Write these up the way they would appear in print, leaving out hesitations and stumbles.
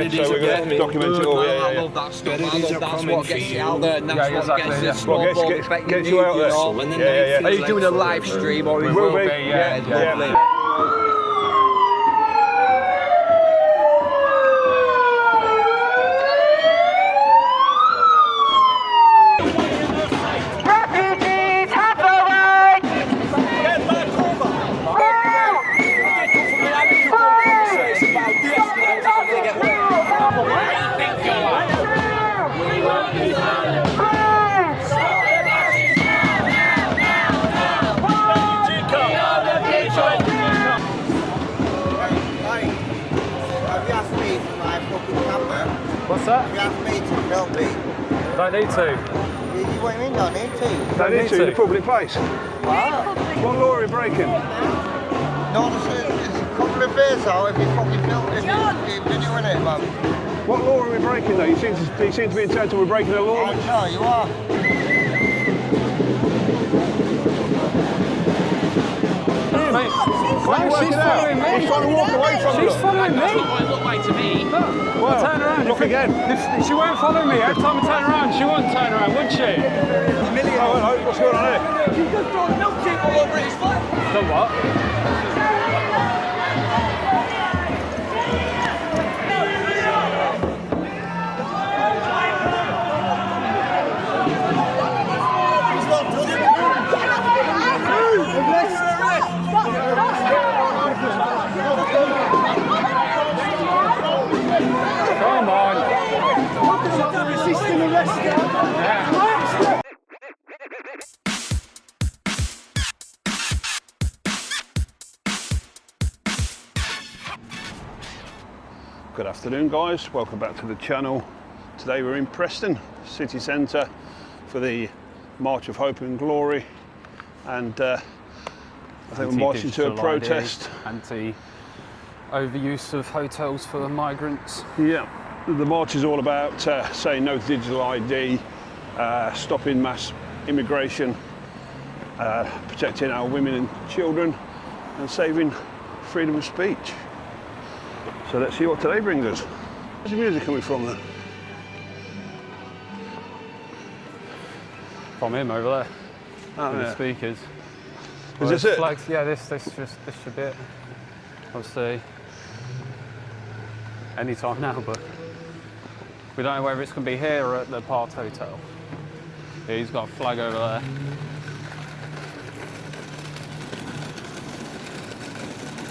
it, so we're going to document it all. I love that stuff. I love that's what gets you out there, and that's what gets this snowball effect gets you out there. Are you doing a live stream or we will be? Yeah. What's that? You asked me to film me. Don't need to. What do you mean don't need to? Don't need to, in a public place. What law are we breaking? No, it's a couple of years though, if you fucking film it, if you're videoing it, man. What law are we breaking though? You seem to be entitled we're breaking a law. I'm sure you are. She's following me. She's trying to walk away from She's following me. That's not what it looked like to me. Well, turn around. Look again. She won't follow me. Every time I turn around, she won't turn around, would she? Oh, hello. What's going on here? She just throws milkshake all over his flag. The what? Come on. Resisting arrest. Yeah. Good afternoon, guys. Welcome back to the channel. Today we're in Preston city centre for the March of Hope and Glory, and I think we're marching to a protest. Anti-overuse of hotels for migrants. Yeah, the march is all about saying no to digital ID, stopping mass immigration, protecting our women and children, and saving freedom of speech. So let's see what today brings us. Where's the music coming from then? From him over there. Oh, with yeah. the speakers. Is this it? Flags, yeah, this should be it. Obviously, any time now, but we don't know whether it's going to be here or at the Part Hotel. Yeah, he's got a flag over there.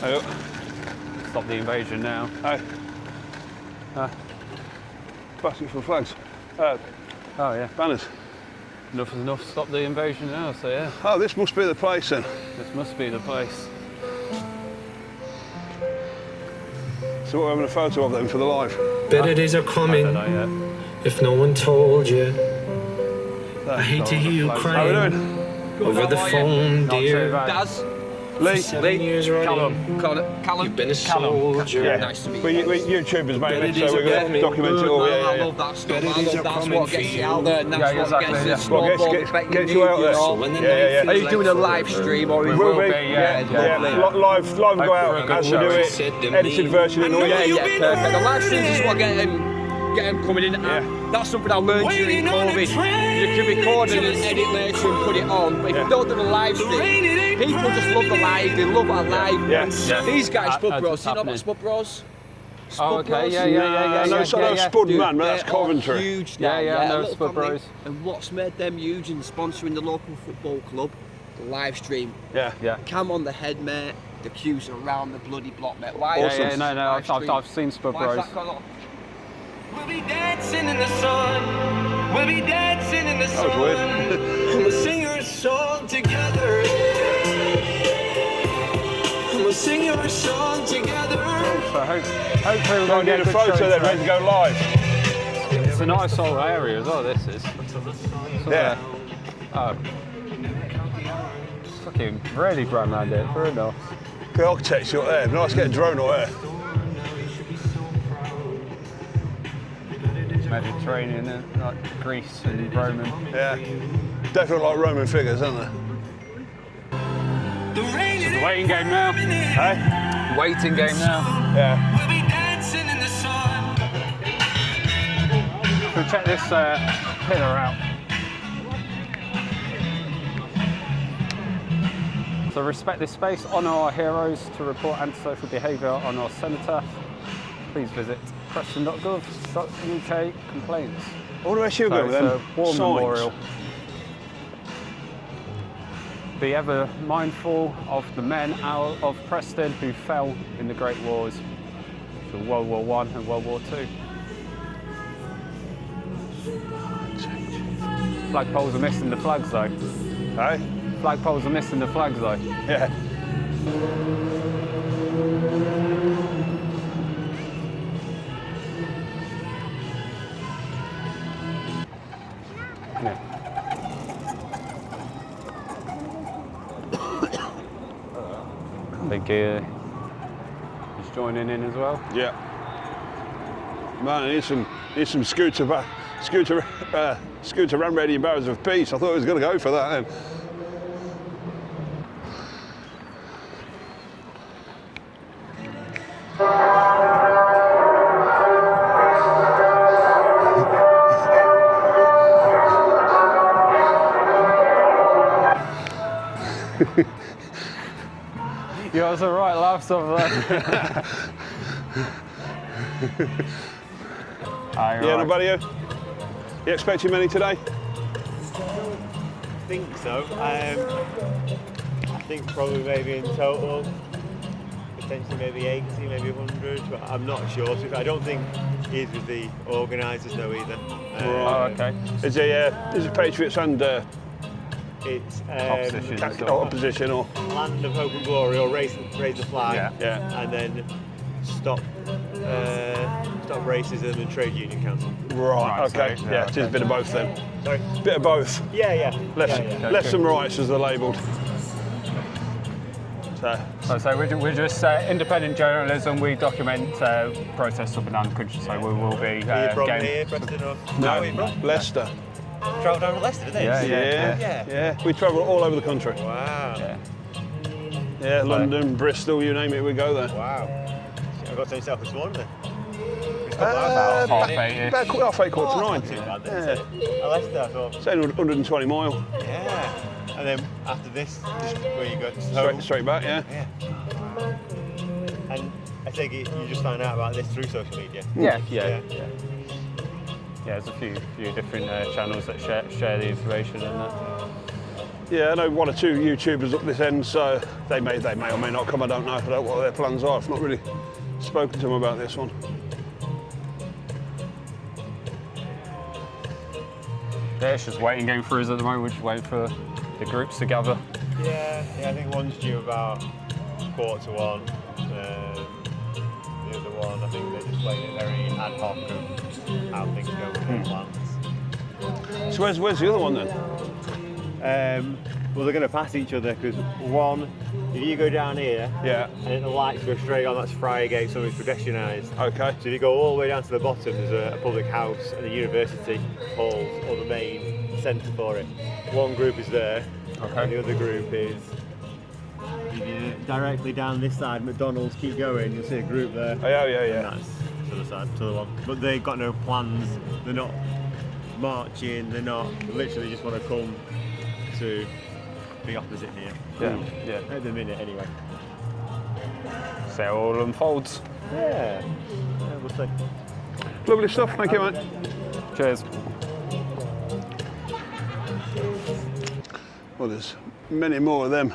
Hey, look. Stop the invasion now. Hey. Basket for flags. Oh yeah. Banners. Enough is enough. Stop the invasion now. So yeah. Oh, this must be the place then. This must be the place. So we're having a photo of them for the live. Better days are coming. If no one told you, I hate to hear you How crying are we doing? over the phone, dear. Daz. Lee. 7 years running. Callum. You've been a soldier. Yeah. Nice to meet We're you. YouTubers, mate, Better so we're going to days are document it all. I Yeah. love that stuff. Better I days love are that's coming what for gets you you. out there, and that's Yeah, what exactly, gets yeah. this Well, snowball gets effect you out there. Yeah. Are you doing a live stream or We will be. Live go out as we do it. Edited version and all. Perfect. The live streams is what get them coming in. That's something I learned during COVID. You can record and edit later and put it on, but if you don't do the live stream, people just love the live. They love our live. Yeah. These guys, Spud Bros. You know about Spud Bros? Oh, okay. Yeah. No, Spud Man, but that's Coventry. Huge. Yeah, I know little Spud family. Bros. And what's made them huge in sponsoring the local football club? The live stream. Yeah. Cam on the head, mate. The queues around the bloody block, mate. Why? Yeah, no. I've seen Spud Why Bros. has that gone on? We'll be dancing in the sun. We'll be dancing in the sun. That was weird. We'll sing your song together. We'll sing your song together. So hopefully we're Go and going to get a get a good photo show then, ready to today. go live. It's a nice old area as well. This is. Yeah. It's fucking really grand around here. Very nice. The architecture up there. Nice to get a drone up there. Mediterranean, like Greece and Roman. Yeah. Definitely like Roman figures, aren't they? The waiting game now. Hey? Waiting game now. Yeah. We'll be dancing in the sun. check this pillar out. So respect this space, honour our heroes. To report antisocial behaviour on our cenotaph, please visit preston.gov.uk complaints. All the rest you go then. It's a war memorial. Be ever mindful of the men out of Preston who fell in the Great Wars, for World War I and World War II. Flagpoles are missing the flags though. Hey? Flagpoles are missing the flags though. Yeah. Yeah. Big he's joining in as well. Yeah. Man, I need some scooter ram ready and barrels of peace. I thought he was going to go for that then. You got some right laughs over there. Yeah, nobody you? You expecting many today? I think so. I think probably maybe in total, potentially maybe 80, maybe 100, but I'm not sure. So I don't think he's with the organisers no either. Oh, okay. Is it Patriots and It's opposition or Land of Hope and Glory or raise the flag, yeah. and then stop racism and trade union council. Right, okay. So, yeah, it is a bit of both then. Sorry? Bit of both. Yeah. Left and rights as they're labelled. So we're just independent journalism. We document protests up and down the country. So we will be. Are you from here, Preston? Or? No, where are you from? Leicester. Travel down to Leicester, did they? Yeah. We travel all over the country. Wow. Yeah, London, Bristol, you name it, we go there. Wow. I got to yourself this morning then. About half 8-ish. About half 8, quarter to 9. Not too bad then, is it? Leicester, I thought. It's only 120 mile. Yeah. And then after this, just where you go home. Straight back, yeah. And I take it you just found out about this through social media? Yeah, there's a few different channels that share the information and that. Yeah, I know 1 or 2 YouTubers up this end, so they may or may not come, I don't know. I don't know what their plans are. I've not really spoken to them about this one. Yeah, it's just waiting game for us at the moment. We're just waiting for the groups to gather. Yeah, I think one's due about 1:45. The other one, I think they're just playing it very ad hoc of how things go with their plans. So where's the other one then? Well, they're going to pass each other because one, if you go down here, and then the lights go straight on, that's Friargate, so it's pedestrianised. Okay. So if you go all the way down to the bottom, there's a public house and a university halls, or the main centre for it. One group is there, and the other group is. If you directly down this side, McDonald's, keep going, you'll see a group there. Oh, yeah. And that's to the side, to the one. But they've got no plans. They're not marching. They're not. They literally just want to come to the opposite here. Yeah. At the minute, anyway. So it all unfolds. Yeah, we'll see. Lovely stuff, thank you, mate. Cheers. Well, there's many more of them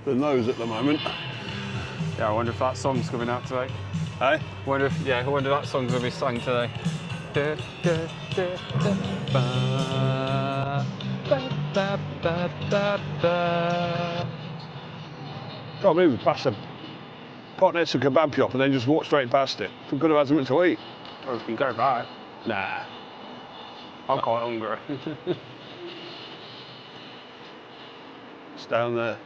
than those at the moment. Yeah, I wonder if that song's coming out today. Hey? I wonder if that song's going to be sung today. Can't believe we passed a pot next to a kebab shop and then just walked straight past it. We could have had something to eat. Or we can go back. Nah. I'm quite hungry. It's down there.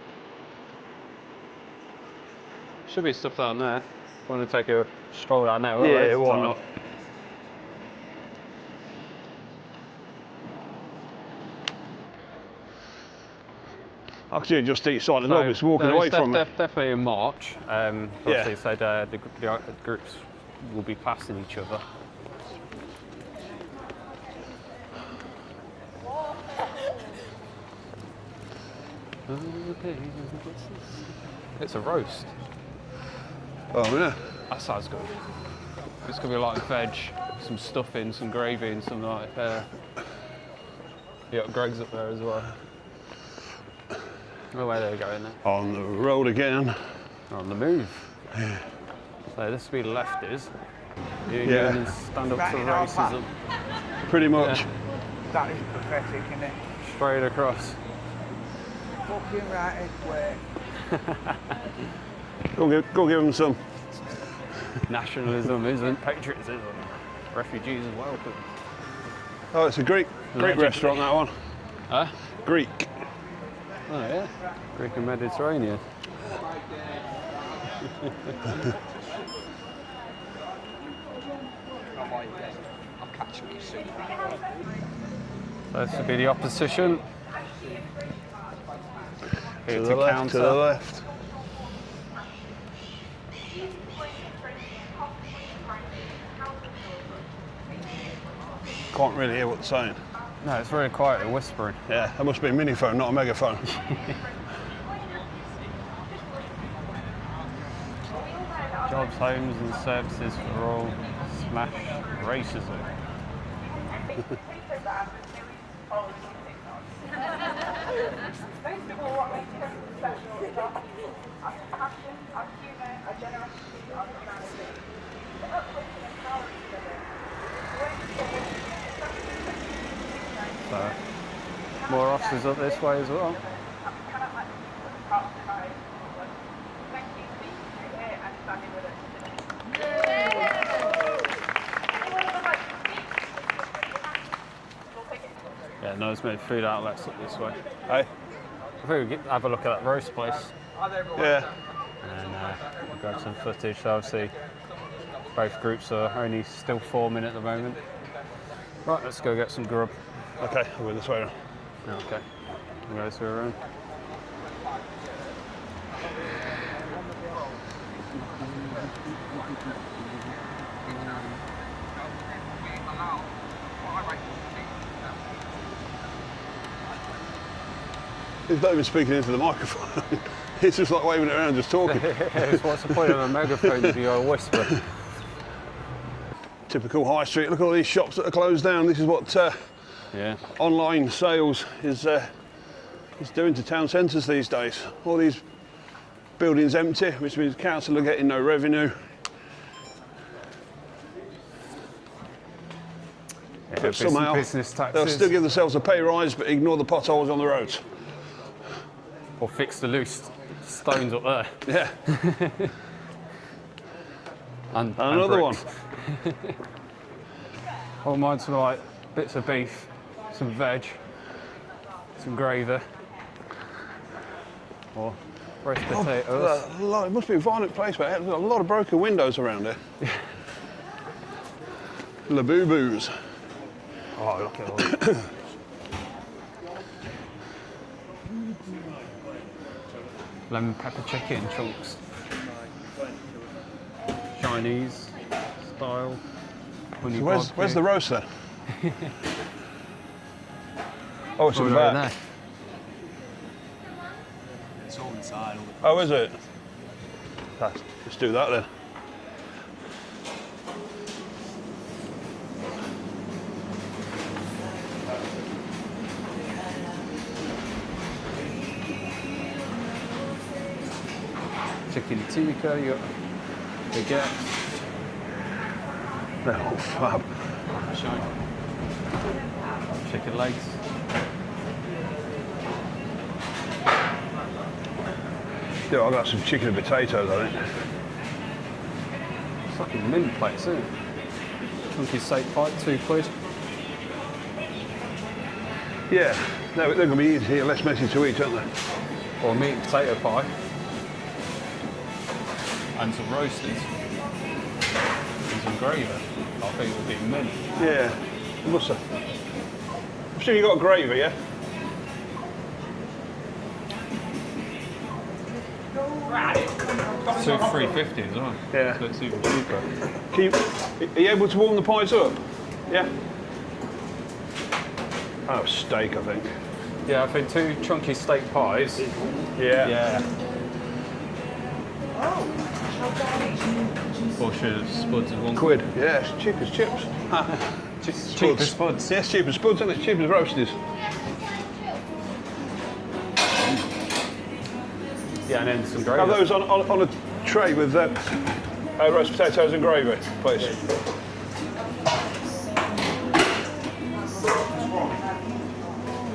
Should be stuff down there. Want to take a stroll down there? Yeah, why not? I could just eat side and obviously walking away from it. Definitely in March. Obviously said the groups will be passing each other. It's a roast. Oh yeah. That sounds good. It's gonna be like veg, some stuffing, some gravy, and some like. Yeah, Greg's up there as well. Oh, where are they going there? On the road again. On the move. Yeah. So this will be Lefties. Yeah. And stand up to racism. Pretty much. Yeah. That is pathetic, isn't it? Straight across. Fucking right way. Go give them some. Nationalism isn't patriotism. Refugees are welcome. Oh, it's a Greek restaurant, that one. Huh? Greek. Oh yeah. Greek and Mediterranean. I'll catch you soon. So this would be the opposition. Here To the left, counter. to the left. Can't really hear what they're saying. No, it's very quiet, they're whispering. Yeah, that must be a miniphone, not a megaphone. Jobs, homes and services for all. Smash racism. So, more officers up this way as well. Yeah, nose-made food outlets up this way. Hey? I think we could have a look at that roast place Yeah. and we'll grab some footage. So obviously, both groups are only still forming at the moment. Right, let's go get some grub. Okay, I'll go this way now. Okay, we'll go through around. He's not even speaking into the microphone. He's just like waving it around, just talking. What's the point of a megaphone if you got a whisper? Typical high street. Look at all these shops that are closed down. This is what Yeah. online sales is doing to town centres these days. All these buildings empty, which means council are getting no revenue. But somehow business they'll taxes. still give themselves a pay rise, but ignore the potholes on the roads. Or fix the loose stones up there. Yeah. And Another one. All mine some like bits of beef, some veg, some gravy, or roast potatoes. It must be a violent place, but there's a lot of broken windows around here. La boo-boos. Oh, look at all that. Lemon pepper chicken chunks. Chinese style. Honey Where's the roast then? Oh, it's in the right back. there. It's all inside. Oh, is it? Let's do that then. Chicken tikka, you got baguette. They're all fab. Chicken legs. Yeah, I got some chicken and potatoes, I think. Fucking mint plates, isn't it? Chunky steak pie, £2. Yeah, they're going to be easier, less messy to eat, aren't they? Or meat and potato pie. And some roasted. And some gravy. I think it would be mint. Yeah, it must have. I'm sure you got gravy, yeah? Two $3.50 as well. Yeah. So it's even cheaper. Are you able to warm the pies up? Yeah? Oh, steak, I think. Yeah, I think 2 chunky steak pies. Yeah. Portion of spuds and 1 £1. Yeah, it's cheap as chips. cheap as spuds. Yes, cheap as spuds, isn't it? Cheap as roasties. Yeah, and then some gravy. Have those on a tray with roast potatoes and gravy, please.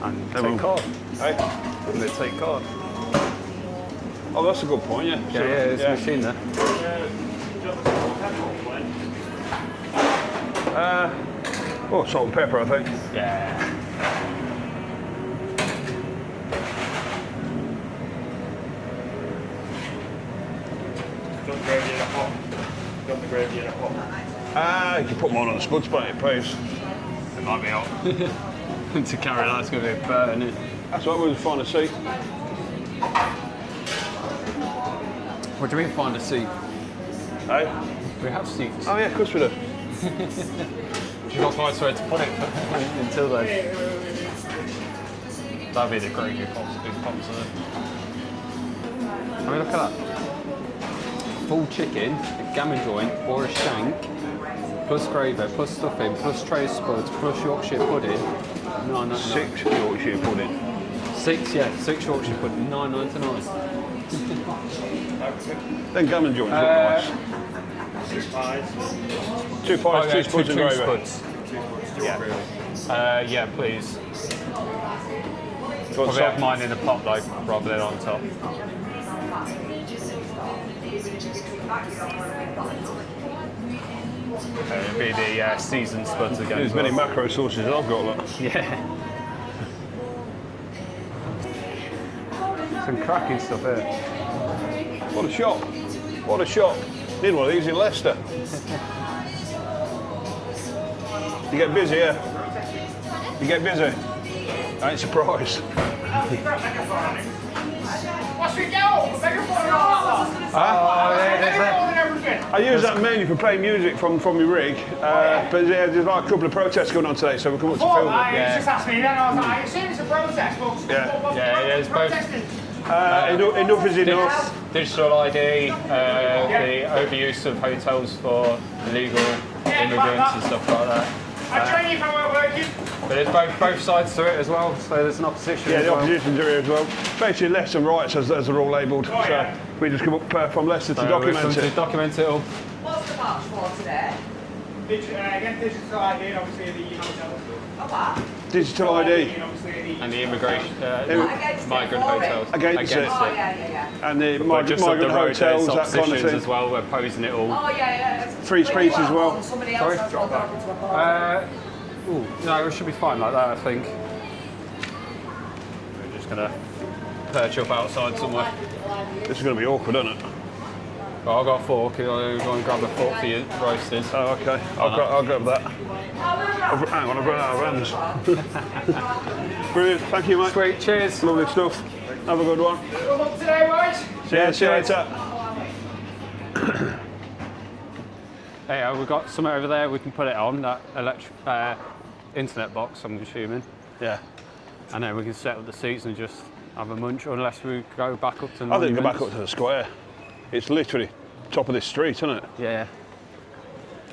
And take card. Hey? And they take card. Oh, that's a good point, yeah. Yeah, there's a machine there. Salt and pepper, I think. Yeah. Got the gravy in a pot. Got the gravy in a pot. You can put more on the spuds plate, please. It might be hot. To carry that, it's going to be a burn, isn't it? That's what we were trying to see. What do you mean find a seat? Hey? We have seats. Oh yeah, of course we do. You've got to find somewhere to put it until then. That'd be the gravy pops, big pops of it. I mean, look at that. Full chicken, a gammon joint, or a shank, plus gravy, plus stuffing, plus tray of spuds, plus Yorkshire pudding. 9.99. 6 Yorkshire pudding. 6 Yorkshire pudding, 9.99. Then gammon joints look nice. 2 pies. 2 pies, 2 spuds and gravy. Spuds. Yeah, please. Probably have mine in a pot though, rather than on top. It'll be the seasoned spuds again. There's many macro sauces as I've got, look. Yeah. Some cracking stuff here. What a shop. What a shop. Need one of these in Leicester. You get busy, yeah? You get busy? I ain't surprised. I use that mainly for playing music from my rig, but there's like a couple of protests going on today, so we'll come up to film it. Yeah. Just asked me, then I was like, I assume it's a protest, but Yeah, it's both. Enough is enough. Digital ID, the overuse of hotels for illegal immigrants and stuff like that. I train you if I weren't working. But there's both sides to it as well, so there's an opposition Yeah, as the well. opposition's are here as well. Basically, lefts and rights, as they're all labelled. Oh, yeah. So we just come up from Leicester to So document to it. document it all. What's the march for today? Again, digital ID and obviously the hotels. A what? Digital ID And obviously the... And the immigration, Against migrant it, for it. hotels. Against it. Oh, yeah. and the But just migrant up the road, hotels, there's that kind of oppositions thing. as well, we're opposing it all. Oh, yeah. Free speech as well. Somebody Sorry? else has got open to a bar. No, it should be fine like that, I think. We're just going to perch up outside somewhere. This is going to be awkward, isn't it? Oh, I've got a fork. I'll go and grab a fork for your roasted. Oh, okay. I'll grab that. Hang on, I've run out of hands. Brilliant. Thank you, mate. Sweet, cheers. Lovely stuff. Have a good one. Good luck today, boys. See you later. Hey, we've got something over there. We can put it on that internet box, I'm assuming, Yeah. and then we can set up the seats and just have a munch, unless we go back up to. I think go back up to the square. It's literally top of this street, isn't it? Yeah,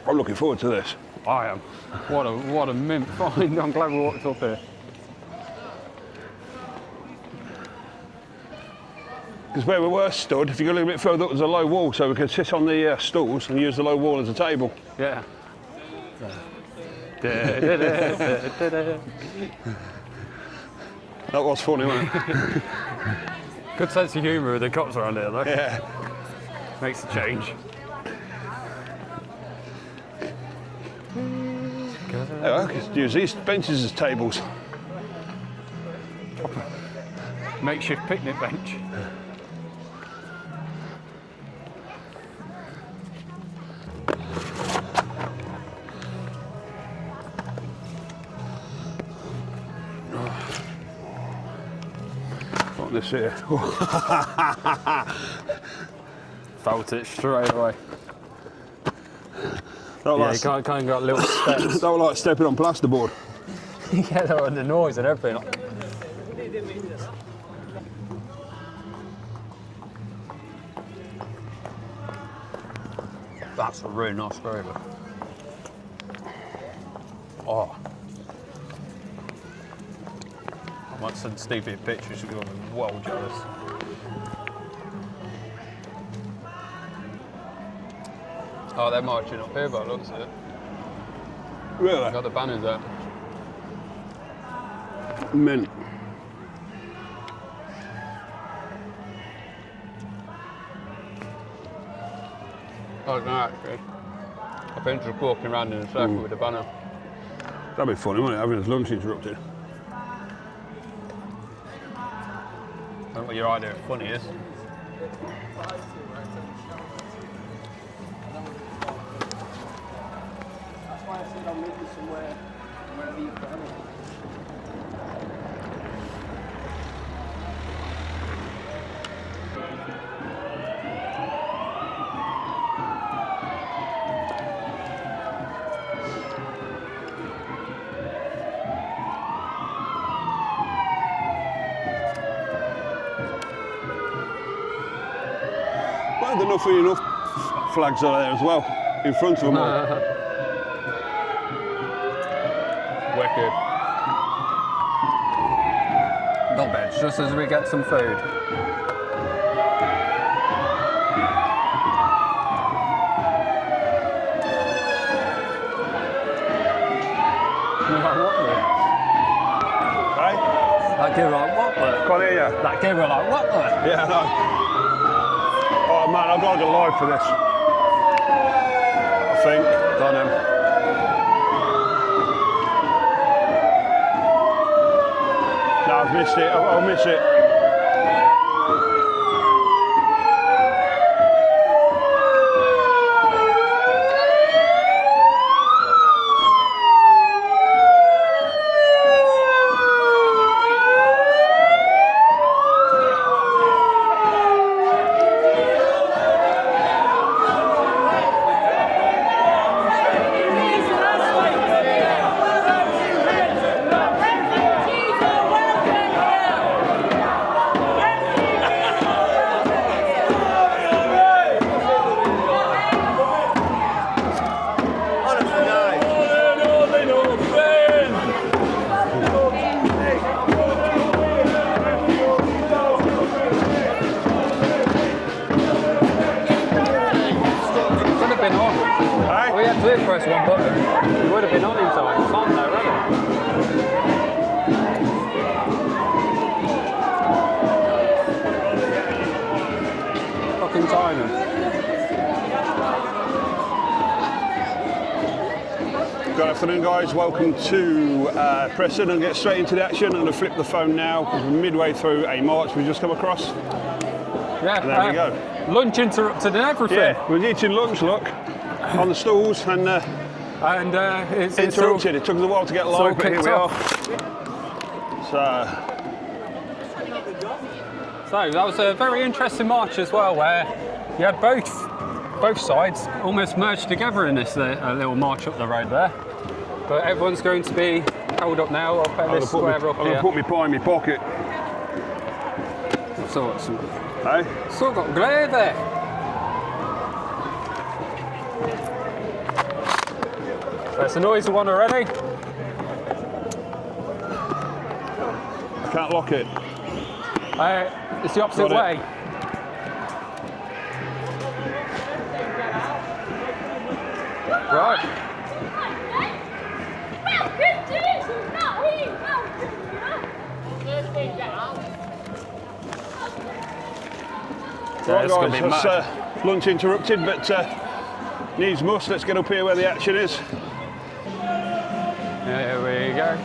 I'm looking forward to this. I am. What a mint find! I'm glad we walked up here. Because where we were stood, if you go a little bit further up, there's a low wall, so we could sit on the stools and use the low wall as a table. Yeah. That was funny, wasn't it? Good sense of humour with the cops around here, though. Yeah. Makes a change. I could use these benches as tables. Makeshift picnic bench. Got this here. Felt it straight away. Don't Yeah, like, you kind of got little steps. don't like stepping on plasterboard. Yeah, the noise and everything. That's a really nice gravy. Oh. I might send Stevie a picture, she'll be well jealous. Oh, they're marching up here by the looks of it. Really? Got the banners there. Mint. Oh, no, actually. I think just walking around in a circle with a banner. That'd be funny, wouldn't it? Having his lunch interrupted. I don't know what your idea of funny is. That's why I said I'm looking somewhere wherever you've done it. Well, there are enough flags are there as well, in front of them all. Wicked. Not bad, just as we get some food. Hey? That gave like what? Can't hear you. That gave like what? Yeah, I know. Oh man, I've got to go live for this. I think. Don't know. No, I've missed it. I'll miss it. Press one button, you would have been on in time. It's on there, really. Fucking timing. Good afternoon, guys. Welcome to Preston. And get straight into the action. I'm going to flip the phone now because we're midway through a march we've just come across. Yeah, And there we go. Lunch interrupted and everything. Yeah, we're eating lunch, look, on the stools, and it's interrupted. It took us a while to get live, but here we are. So that was a very interesting march as well, where you had both sides almost merged together in this little march up the road there. But everyone's going to be held up now up at this square up here. I'm going to put my pie in my pocket. So Hey? still got gravy. That's a noisy one already. I can't lock it. It's the opposite way. Right. Right, guys, that's lunch interrupted, but needs must. Let's get up here where the action is. Here we go.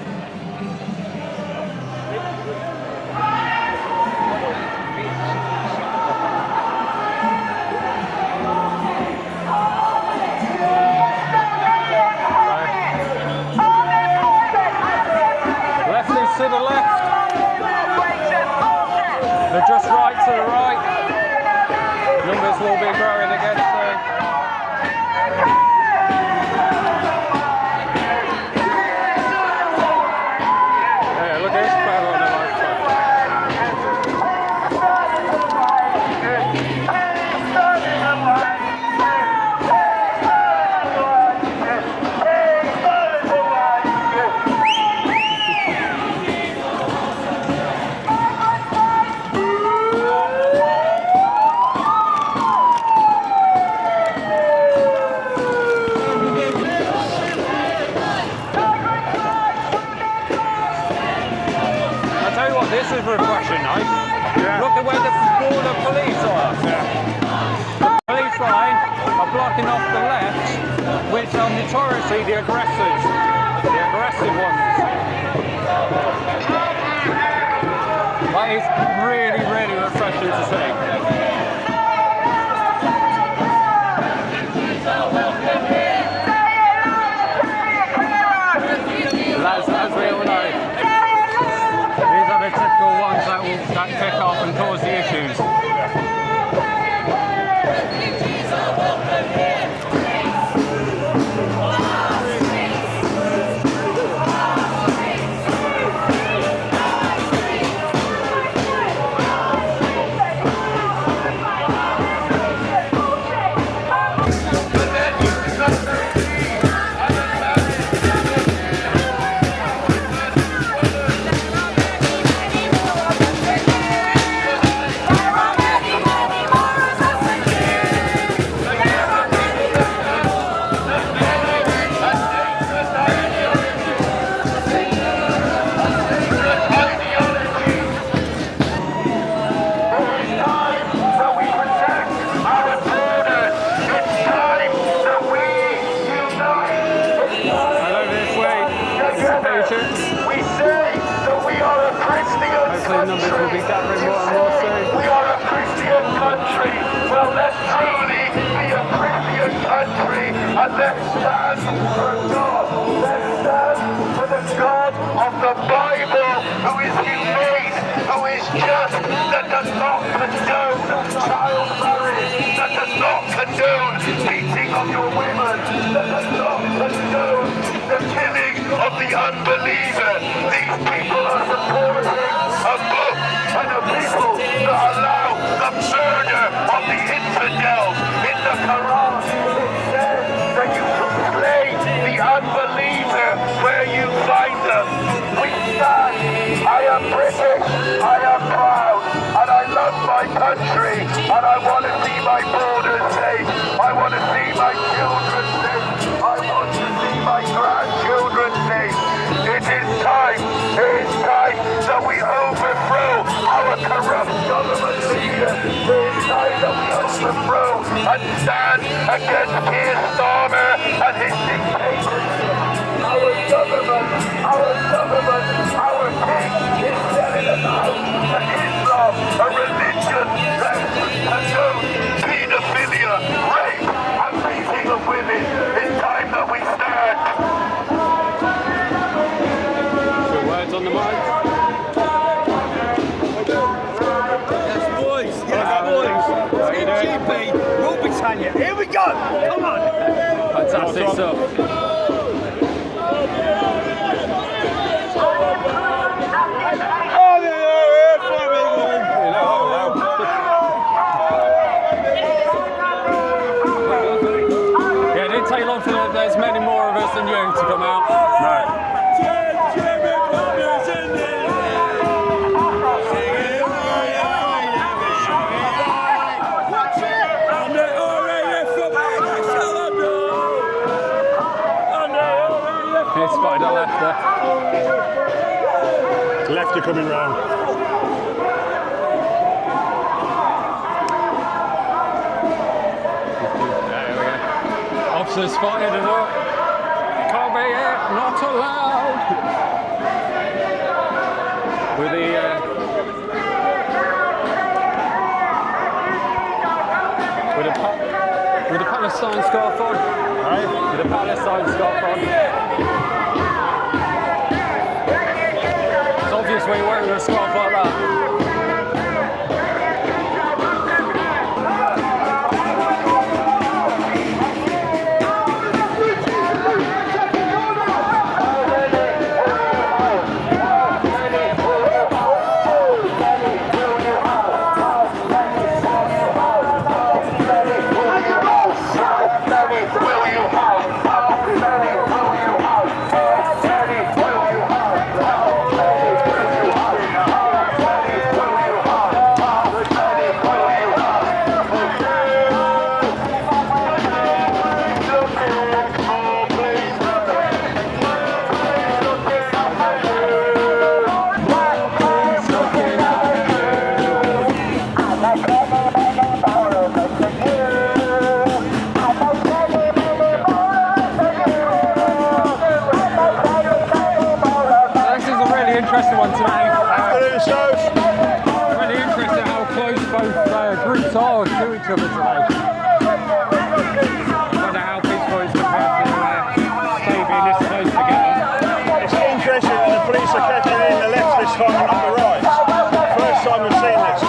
Lefties to the left. They're just right to the right. Numbers will be growing again soon. this is refreshing, though. Yeah. Look at where the border police are. Yeah. The police line are blocking off the left, which are notoriously the aggressors, the aggressive ones. That is really, really refreshing to see. As we all know, these are the typical ones that kick off and cause the issues. Numbers will be gathering more and more soon. We are a Christian country. Well, let's truly be a Christian country and let's stand for God. Let's stand for the God of the Bible, who is humane, who is just, that does not condone child marriage, that does not condone beating of your women, that does not condone the killing of the unbeliever. These people are supporting a book and a people that allow the murder of the infidels. In the Quran, it says that you should slay the unbeliever where you find them. We stand. I am British, I am proud, and I love my country, and I want to see my borders safe. I want to see my children safe. I want to see my grandchildren safe. It is time that we overthrow our corrupt government leaders. It is time that we overthrow and stand against Keir Starmer and his dictatorship. Our government, our king is telling us out that Islam, a religion that condones paedophilia, rape and beating of women. It's time that we stand. Words on the mic. Yes, boys. GP, Rule Britannia. Here we go. Come on. Fantastic stuff. Yeah, it didn't take long for there's many more of us than you to come out. No. Spotted a Leftie. Leftie coming round. There we go. Officer spotted it up. Can't be here, not allowed. With the Palestine scarf on. Right? With the Palestine scarf on. It's obvious when you're wearing a scarf like that. Will you have? interesting one today. Afternoon, Stoves. Really interesting how close both groups are to each other today. I wonder how peaceful it's compared to stay being this close together. It's interesting that the police are kicking in the left this time and not the right. First time we've seen this.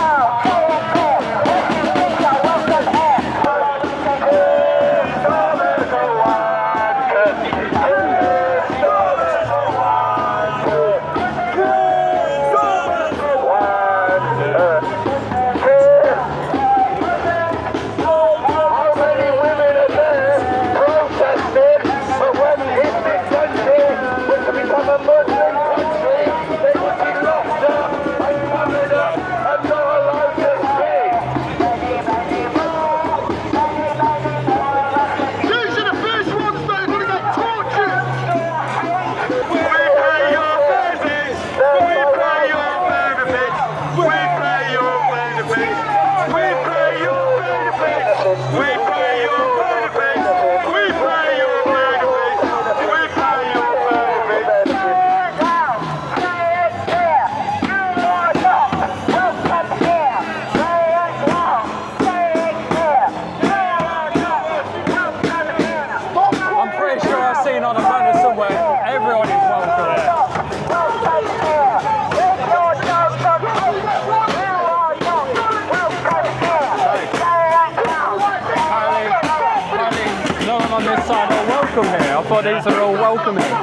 I thought these are all welcome here.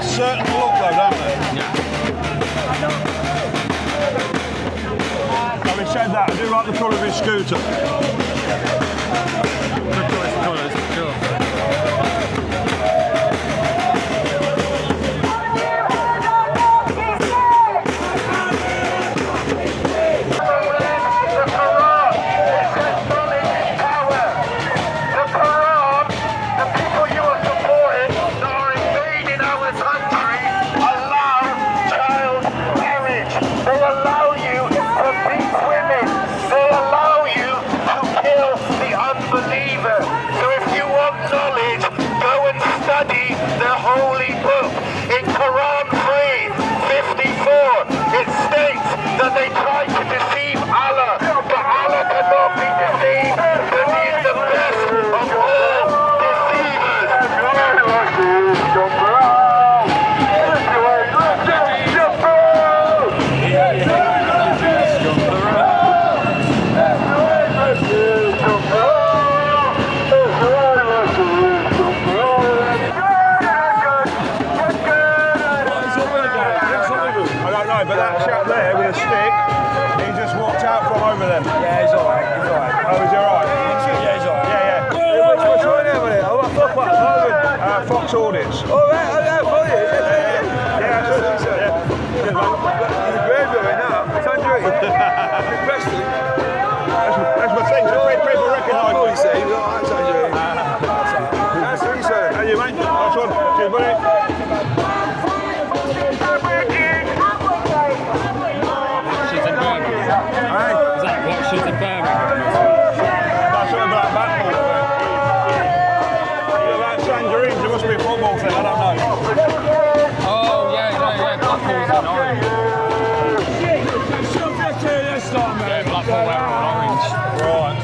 Certain look though, don't they? Yeah. Having said that, I do like the colour of his scooter. Good choice of colours, sure. But that chap there with a stick, he just walked out from over them. Yeah, he's alright, he's alright. Oh, is he alright? Yeah, he's alright. Yeah, What's your name on it? Oh, what? Fox Audits. Oh, right, Fox Audits. Yeah, that's it. He's great doing that. Tangerine. Preston. That's my thing, so people recognise what you say. He's alright, Tangerine. Nice to meet you, sir. How you, mate? Nice one. Cheers, buddy. She's in Birmingham. That's something about Batman. tangerines. There must be a football thing. I don't know. Oh, yeah, Blackpool's in orange. Yeah, Blackpool wear orange. Right.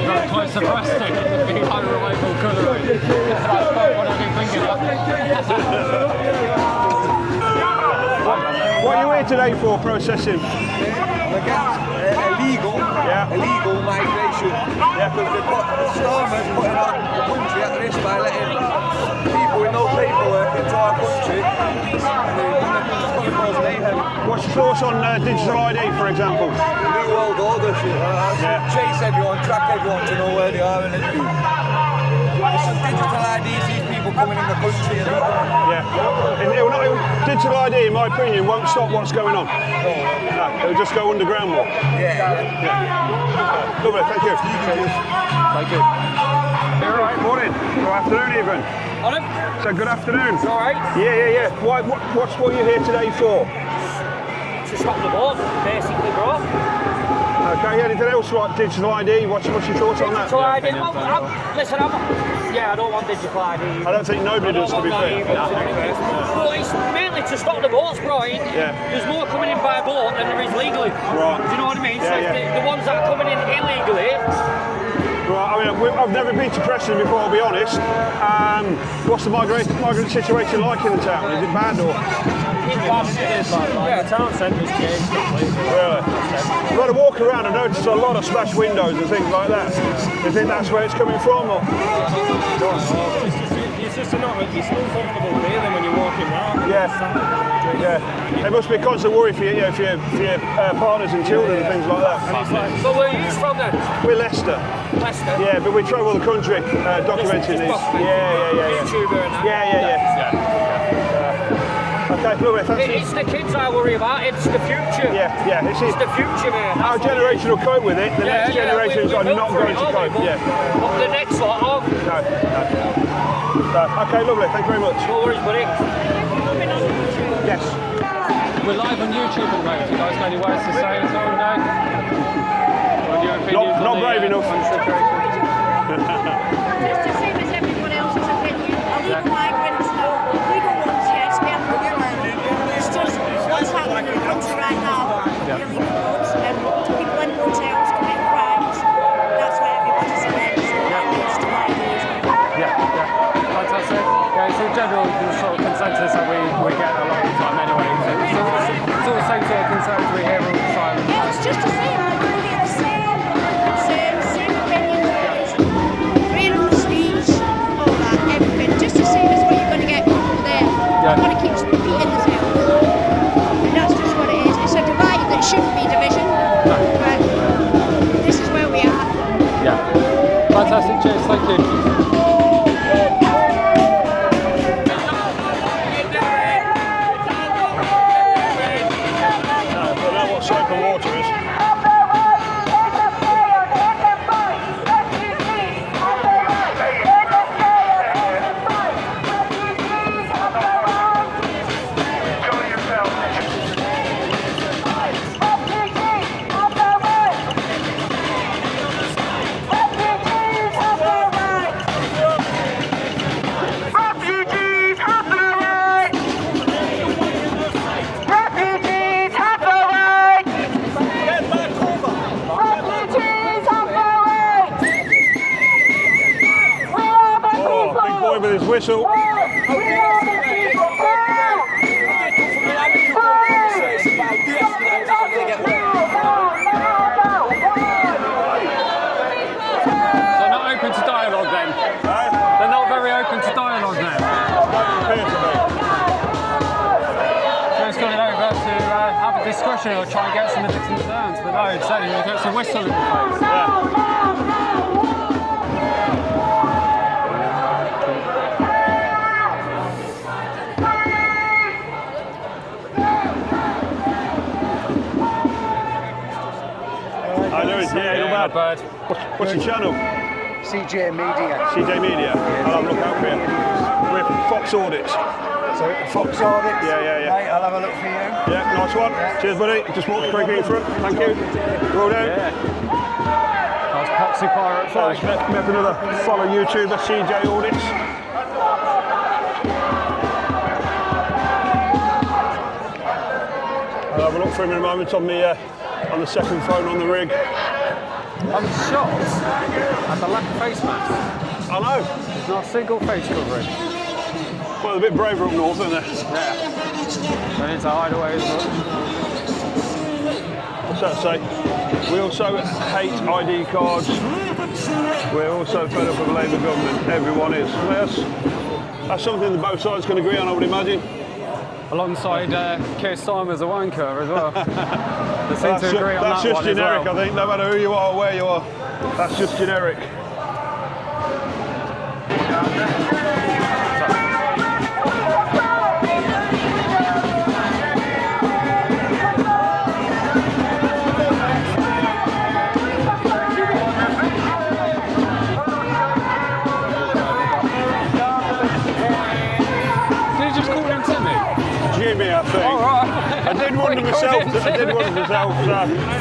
Very close to Preston. The big high-reliable colour. That's what I've been thinking of. What are you here today for, processing? Against illegal migration. Yeah, because they've got the Starmers putting our country at risk by letting people with no paperwork into our country. What's your thoughts on digital ID, for example? New world order shit. Chase everyone, track everyone to know where they are and everything. There's some digital IDs, these people coming in the country and digital ID, in my opinion, won't stop what's going on. No, it'll just go underground more. Yeah. Lovely, thank you. Thank you. All right, morning. Good afternoon, even. Pardon? So good afternoon. You all right? Yeah. What's what you're here today for? To stop the boat, basically, bro. Okay, anything else like digital ID? What's your thoughts on that? Digital ID? Well, I don't want digital ID. I don't think nobody does, to be fair. Well, it's mainly to stop the boats, bro. There's more coming in by boat than there is legally. Right. Do you know what I mean? Yeah, So the ones that are coming in illegally. Right, I mean, I've never been to Preston before, I'll be honest. What's the migrant situation like in the town? Is it bad or? The town centre's changed completely. Really? I've got to walk around and notice a lot of smashed windows and things like that. Do you think that's where it's coming from? Or? It's just an uncomfortable feeling when you're walking around. Yeah. It must be a constant worry for you, for your partners and children and things like that. But where are you from then? We're Leicester. Leicester? Yeah, but we travel the country documenting these. Yeah. YouTuber and that? Yeah. Okay, lovely, thanks. It's the kids I worry about, it's the future. Yeah, it's the future, mate. Our generation will cope with it, the next generations are not going to cope. But the next lot of? No. Okay, lovely, thank you very much. No worries, buddy. Yes. We're live on YouTube at the moment. You guys got any words to say at all today? Not brave enough. Just the same as everyone else's opinion. Illegal migrants, no. Legal ones, yes. It's just what's happening in the country right now. Illegal ones, people in hotels committing crimes. That's where everybody's against. That needs to IDs. Fantastic. Yeah, it's in general the sort of consensus that we get a lot of the time anyway. It's all the same sort of concerns we hear all the time. Yeah, it's just the same. Same opinions. Freedom of speech, all that, everything. Just the same as what you're going to get there. You're going to keep repeating the same. And that's just what it is. It's a divide that shouldn't be division. But this is where we are. Yeah. Fantastic. Cheers. Thank you. Soap and water is. With his whistle. They're not open to dialogue then? They're not very open to dialogue then? So it's going over to have a discussion or try and get some of the concerns, but no, it's only he gets a whistle in the face. Not bad. What's your channel? CJMedia. CJMedia. I'll have a look out for you. We're Fox Audits. So Fox Audits? Yeah. Right, I'll have a look for you. Yeah, nice one. Cheers, buddy. Just walk quickly in front. Thank you. Roll down. Yeah. Foxy pirate flag. Met another fellow YouTuber, CJ Audits. I'll have a look for him in a moment on the second phone on the rig. I'm shocked at the lack of face masks. I know. There's not a single face covering. Well, they're a bit braver up north, aren't they? Yeah. They need to hide away as much. What's that say? We also hate ID cards. We're also fed up with the Labour government. Everyone is. That's something that both sides can agree on, I would imagine. Alongside Keir Starmer's a wanker as well. They seem to agree on that one. That's just generic, as well. I think, no matter who you are or where you are. That's just generic. Jimmy, I think. Oh, right. I did wonder myself.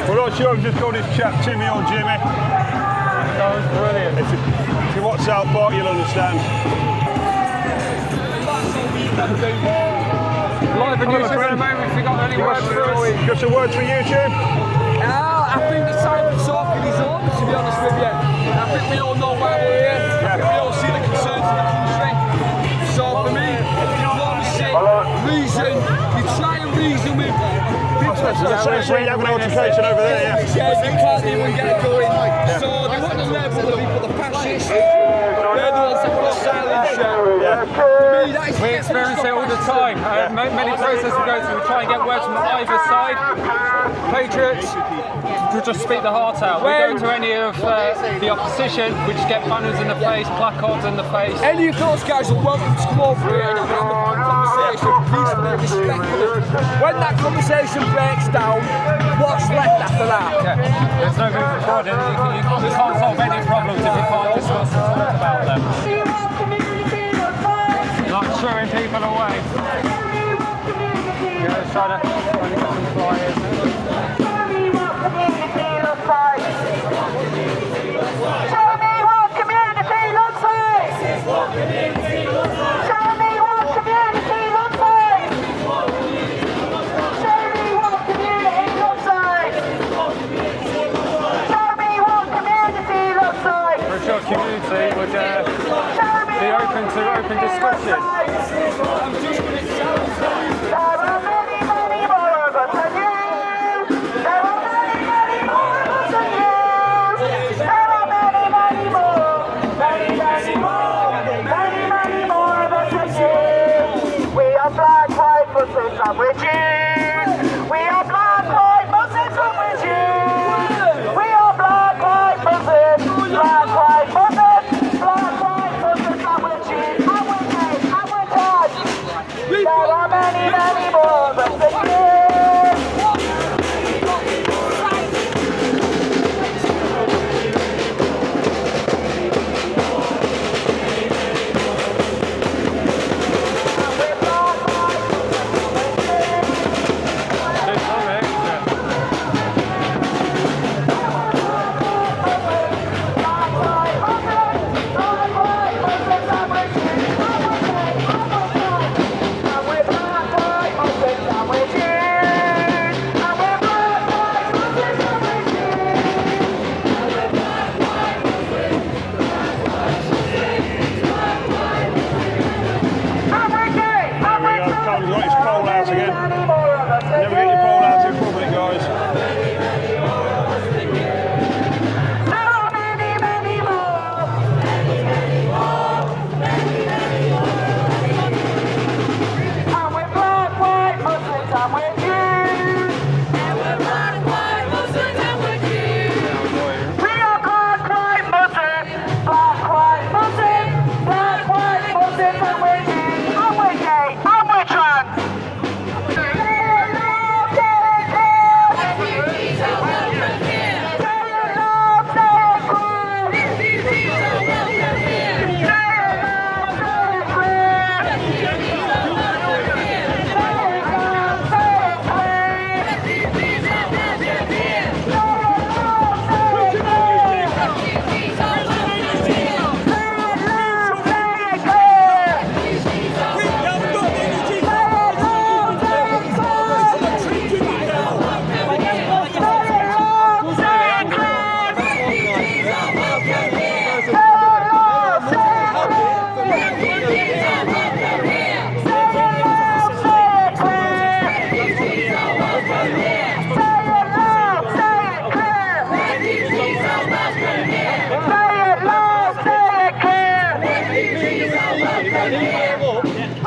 We're not sure I've just called this chap Timmy or Jimmy. That was brilliant. If you watch South Park, you'll understand. Live on YouTube at the moment, if you got any words for us. Got some words for YouTube? I think the time for talking is over, to be honest with you. I think we all know why we're here. I think we all see the concerns of the country. So for me, diplomacy, reason, you try and reason with people. You have an altercation over there, yeah. Yeah, you can't even get it going. So they want to level the people, the fascists. They're the ones that want to silence you. For me, that is. We experience it all the time. Many processes we go through, we try and get words from either side. Patriots, we just speak the heart out. We go to any of the opposition, we just get banners in the face, placards in the face. Any of those guys are welcome to come over here and have a conversation peacefully, respectfully. When that conversation breaks down, what's left after that? Yeah. There's no moving forward. You can't solve any problems if you can't discuss and talk about them. Not shooing people away. Yeah, let's try to get some flyers. Show me what community looks like! Show me what community looks like! Show me what community looks like! Show me what community looks like! For sure, community would be open to open discussion. There are many, many more of us than you! There are many, many more of us than you! There are many, many more! Many, many more! Many, many more of us than you! We are black, white, Muslims, and we're Jews! We are black, white, Muslims, and we're Jews! We are black, white, Muslims! Black, white, Muslims! Black, white, Muslims, and we're Jews! And we're gay, and we're trans! There are many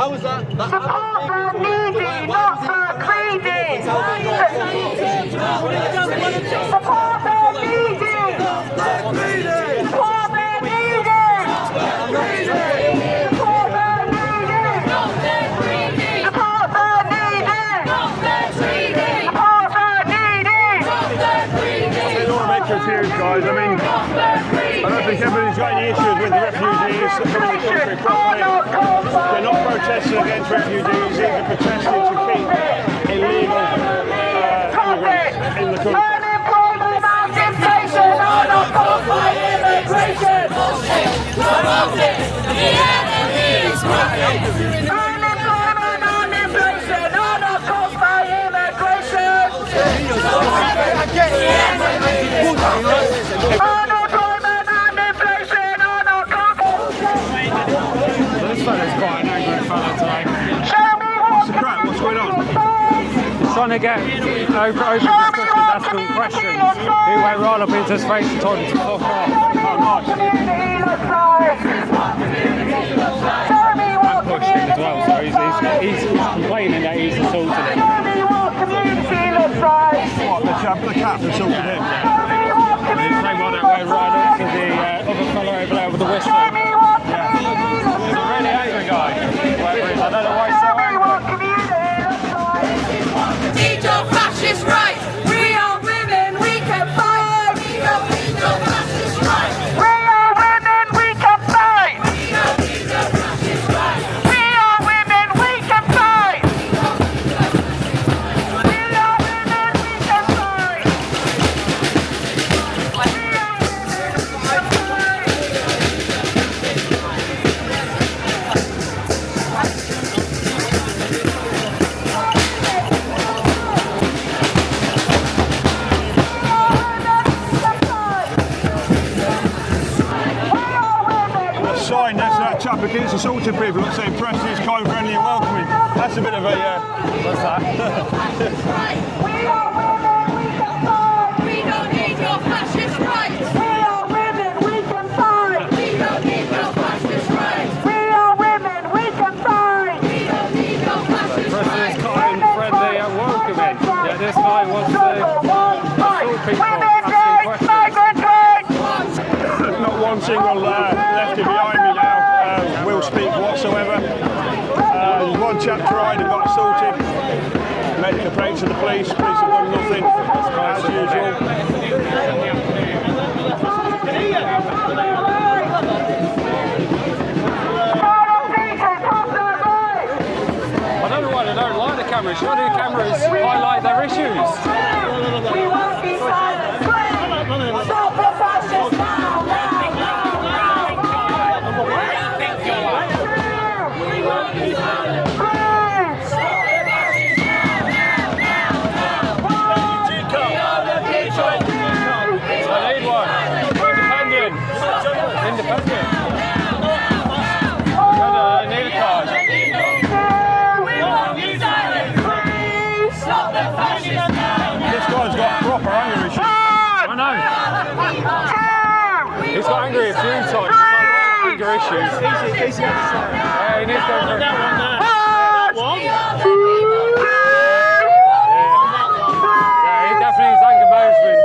How was that? Support the needy, not the greedy. Support the needy. Support the needy. Support the needy. Support the needy. Support the needy. Support the needy. I don't want to make confused, guys. I mean, I don't think everybody's got any issues with the refugees that come in the country properly. They're not protesting against refugees, they're protesting to keep illegal immigrants in the country. Unemployment and inflation are not caused by immigration. The enemy is profit. Unemployment and inflation are not caused by immigration. Unemployment and inflation are not caused by immigration. This fella's quite an angry fella today. What's the crack? What's going on? Trying to get open discussions, asking him questions. He went right up into his face and told him to fuck off. Oh, nice. And pushed him as well, so he's complaining that he's assaulted him. What, the cat assaulted him? And he's saying why that went right up to the other fella over there with the whistle. Yeah. He's a really angry guy. Whatever it is, I don't know why he's so angry. Need your fascist right. We are women, we can fight. We need your fascist right. We are women, we can fight. We need your fascist right. We are women, we can fight. We are women, we can fight. Sign next to that chap who keeps assaulting people that say Preston is kind, friendly and welcoming. That's a bit of a, what's that? We are women, we can fight. We don't need your fascist rights. We are women, we can fight. We don't need your fascist rights. We are women, we can fight. We don't need your fascist rights. Preston is kind, friendly and welcoming. Yeah, this guy wants to assault people, asking questions. Not one single lefty behind me now will speak whatsoever. There's one chap tried and got assaulted. Made a complaint to the police. Police have done nothing, as usual. I don't know why they don't like the cameras. Surely the cameras highlight their issues. We won't be silent. Stop the fascists now, now, now, now. We won't be silent. Stop the fascists now, now, now, now. We are the people. I need one. Independent. Independent. I need a card. We won't be silent. Stop the fascists now. This guy's got proper anger issues. I know. He's got angry a few times. He's got anger issues. Yeah, he needs to go for that one there. Yeah, he definitely needs anger management.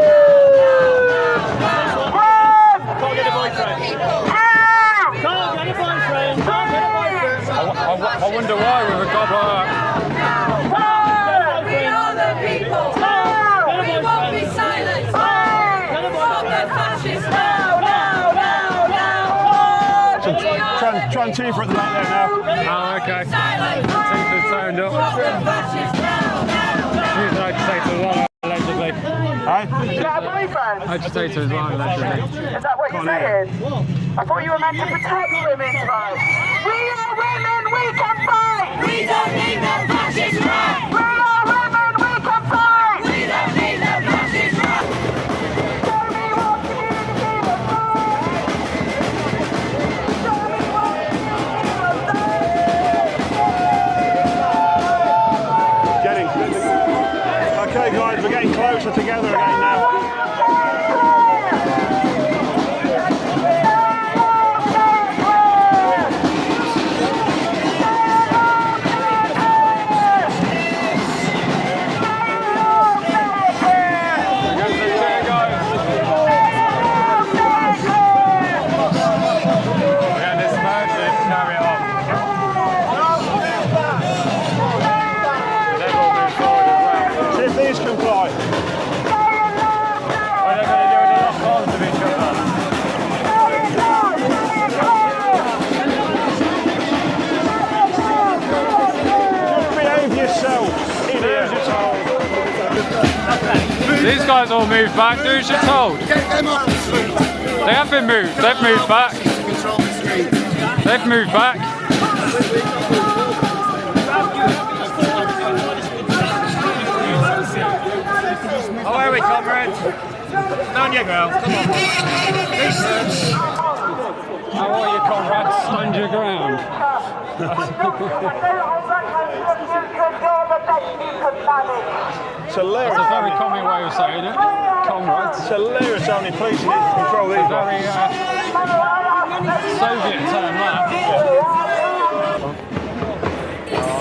Can't get a boyfriend. Can't get a boyfriend. Can't get a boyfriend. I wonder why with a god like that. We are the people. We won't be silent. Stop the fascists now, now, now, now. Trantifa at the back there now. Oh, okay. Tifa's turned up. She's an agitator as well, allegedly. Hey? Is that a boyfriend? Agitator as well, allegedly. Is that what you're saying? I thought you were meant to protect women's rights. We are women, we can fight. We don't need the fascist right. We are women, we can fight. We don't need the fascist right. Show me what community looks like. Show me what community looks like. Getting. Okay, guys, we're getting closer together again now. These guys all moved back, do as you're told. They have been moved, they've moved back. They've moved back. Away we comrades. Down you go. Come on. How are you, comrades? Stand your ground. It's hilarious. That's a very common way of saying it. Comrades. It's hilarious how many police need to control these Very Soviet term, that.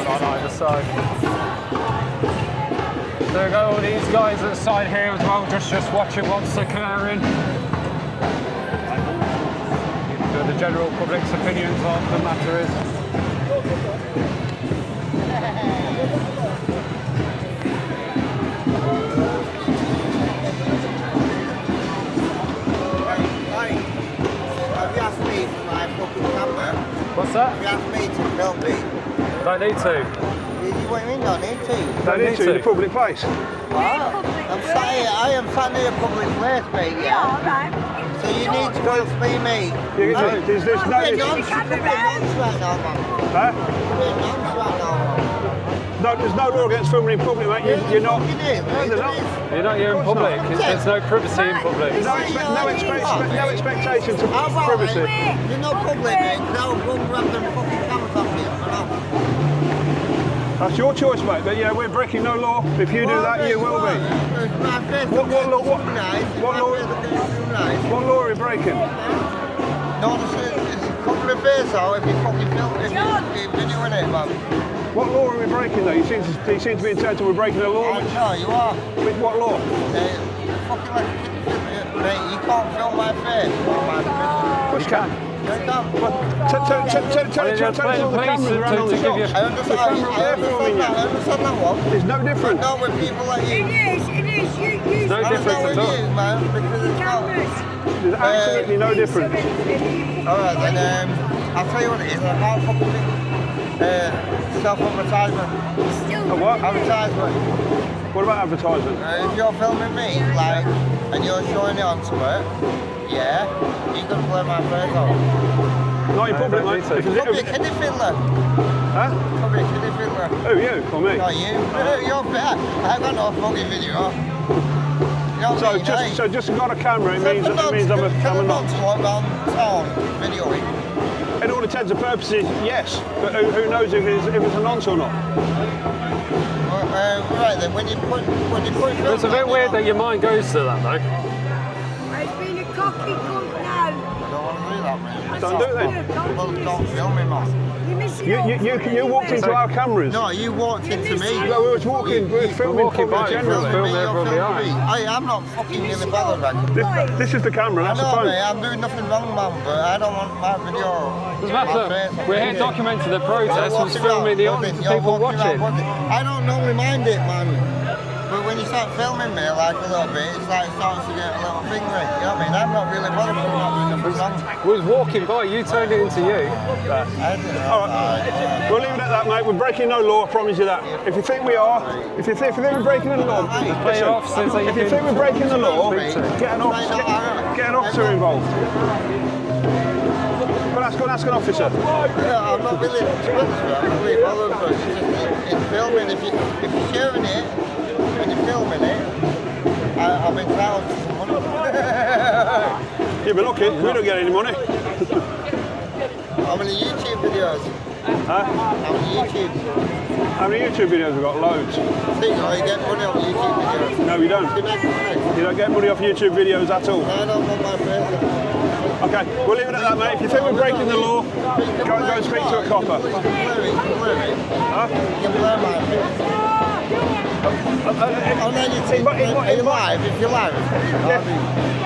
On either side. There we go, all these guys at the side here as well, just watching what's occurring. The general public's opinions on the matter is. Have you asked me for my fucking camera? What's that? Have you asked me to film me? Don't need to. What do you mean don't need to? Don't need to in a public place. What? I am sat near a public place, mate, yeah? Right. So you need to ask me, mate. There's no... You're being nonce right now, man. Huh? You're being nonce right now, man. No, there's no law against filming in public, mate. You're not... No, they're not. You're not here in public. There's no privacy in public. No expectation to privacy. You're not public, mate. Now go and grab them fucking cameras off you. That's your choice, mate. But yeah, we're breaking no law. If you do that, you will be. What law are we breaking? No, it's cut my face out if you fucking film it. If you're videoing it, man. What law are we breaking, though? You seem to be intent on we're breaking a law. No, you are. With what law? Fucking like mate, you can't film my face. Which can? You can. Tell the cameras around on the shops. I understand that one. It's no different. No, with people like you. It is. No difference at all. You, man, because it's not. There's absolutely no difference. Alright then, I'll tell you what it is, I can't fucking think. Self-advertisement. A what? Advertisement. What about advertisement? If you're filming me, like, and you're showing it onto it, yeah, you can play my face off. Not in public, mate. Could be a kiddie fiddler. Huh? Could be a kiddie fiddler. Who, you or me? Not you. You're better. I got no fucking video. So just got a camera, it means I'm a nonce. Videoing. In all intents and purposes, yes. But who knows if it's a nonce or not? Right then, when you put It's a bit weird that your mind goes to that, though. It's been a cocky cunt now. I don't want to do that, man. Don't do it then. Well, don't film me, man. You walked into our cameras. No, you walked into me. No, we were filming public generally. I'm not fucking really bothered about it. This is the camera, that's the phone. Mate, I'm doing nothing wrong, man, but I don't want my video. Doesn't matter. We're here documenting the protest and filming the people watching. I don't normally mind it, man. But when you start filming me like a little bit, it's like it starts to get a little thing, right? You know what I mean? I'm not really bothered with not doing nothing wrong. We was walking by, you turned it into you. Alright, we'll leave it at that, mate. We're breaking no law, I promise you that. If you think we are, if you think we're breaking the law, listen, if you think we're breaking the law, get an officer involved. Go and ask an officer. Yeah, I'm not really, I'm not really bothered, but it's just in filming, if you're sharing it, when you're filming it, I'm entitled to some money. You've been lucky, we don't get any money. How many YouTube videos? Huh? How many YouTube? How many YouTube videos we've got? Loads. See, you get money off YouTube videos. No, we don't. You make money. You don't get money off YouTube videos at all. No, I don't want my face. Okay, we'll leave it at that, mate. If you think we're breaking the law, go and speak to a copper. You can blur it. Huh? You can blur my face. Oh no, you think you're live, if you're live. Yeah.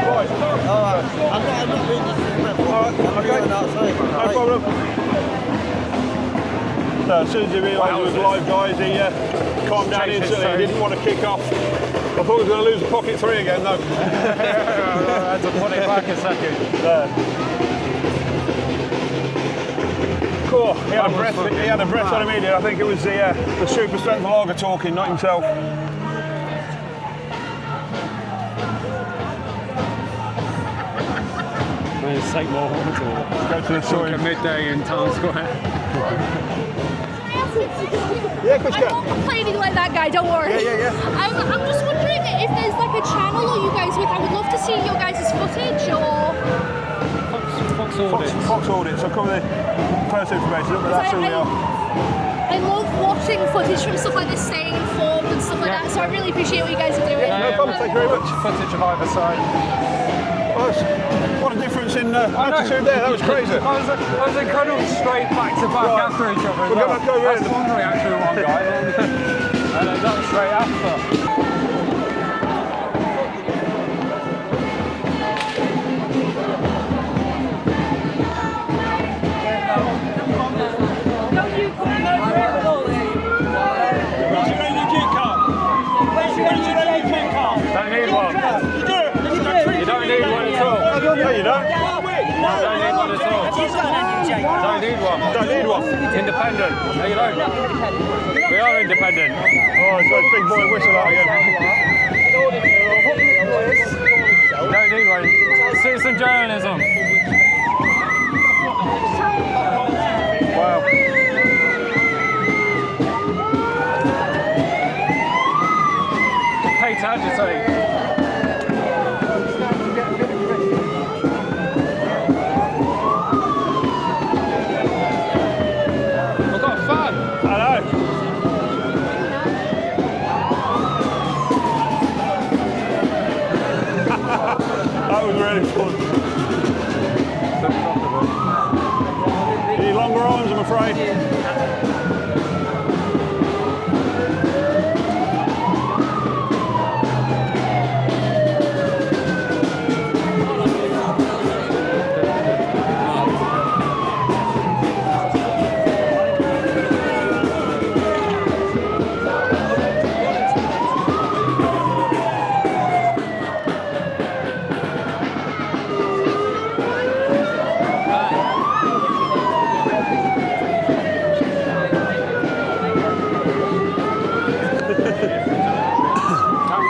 Right. Alright. I'm not being disrespectful. Alright, I'm really not sorry. No problem. So as soon as he realised it was live, guys, he calmed down instantly. He didn't want to kick off. I thought he was going to lose a pocket 3 again, though. I had to put it back a second. Cool. He had a breath on him, he did. I think it was the super strength lager talking, not himself. Let's take more water. Go to the Talk soil. at midday in Times Square. Yeah, good I'm not complaining like that guy, don't worry. Yeah. I'm just wondering if there's like a channel or you guys with. I would love to see your guys' footage or. Fox audits. Fox audits. I'll cover the first information, but that's who we are. I love watching footage from stuff like this, staying informed and stuff like that, so I really appreciate what you guys are doing. No problem, thank you very much. Footage of either side. Oh, what a difference in attitude there, that was crazy. I was incredible straight back to back after each other. We'll go back over That's one reaction of one guy, and then that was straight after. Don't need one. You don't need one at all. No, you don't. You don't need one at all. Don't need one. Don't need one. Independent. No, you don't. We are independent. Oh, it's got a big boy whistle out again. You don't need one. Citizen journalism. Wow. Pay to agitate. I've got fun. I know. That was really fun. You need longer arms, I'm afraid.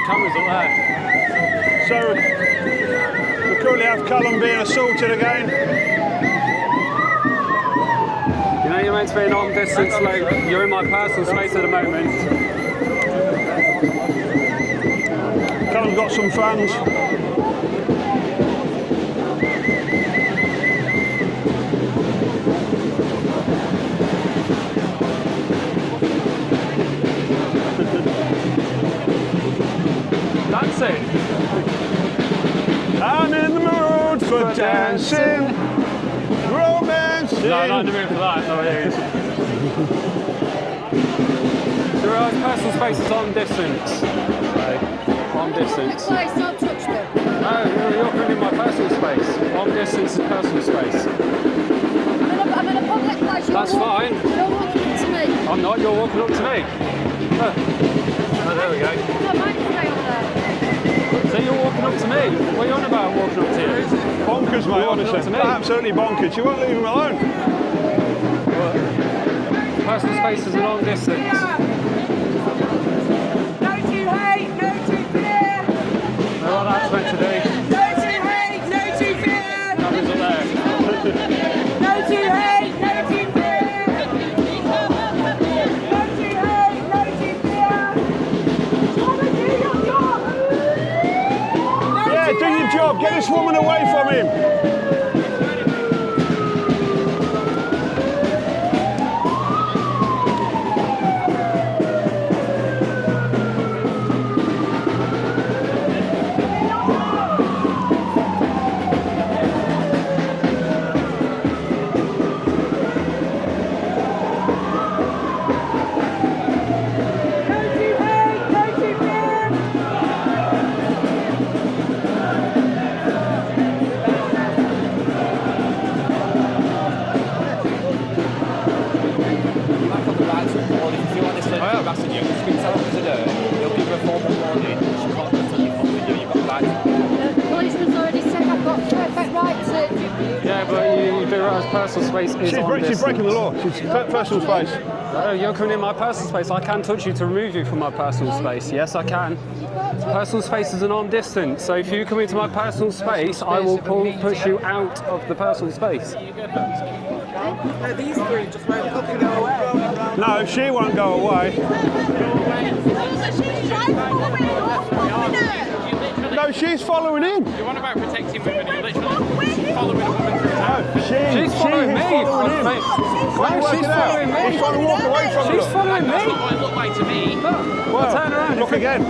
Cameras up there. So, we currently have Callum being assaulted again. You know you're meant to be an arm distance, like you're in my personal space at the moment. Callum's got some fans. That's it. I'm in the mood for dancing, romancing. No, not in the mood for that. No, it is. There are personal spaces on distance. Right. On distance. Please don't touch me. No, you're in my personal space. On distance is personal space. I'm in a public place. That's fine. You're walking up to me. I'm not. You're walking up to me. Oh, there we go. No, mine is stay over there. So you're walking up to me. What are you on about walking up to you? Bonkers, mate, You're walking honestly. up to me. Absolutely bonkers. You won't leave him alone. Personal space is a long distance. No to hate, no to fear. Know what that's meant to do. No to hate, no to fear. Cameras up there. No to hate, no to fear. No to hate, no to fear. Do your job. Yeah, do your job. Get this woman away from him. Theorised personal space is She's breaking the law. She's personal space. You're coming in my personal space. I can touch you to remove you from my personal space. Yes, I can. Personal space is an arm distance. So if you come into my personal space, I will push you out of the personal space. These three just won't fucking go away. No, she won't go away. No, she's following in. You're on about protecting women. You're literally following a woman through town. She's following me. She's following me. He's trying to walk away from her. She's following me. That's not what it looked like to me. Well, turn around. Look again.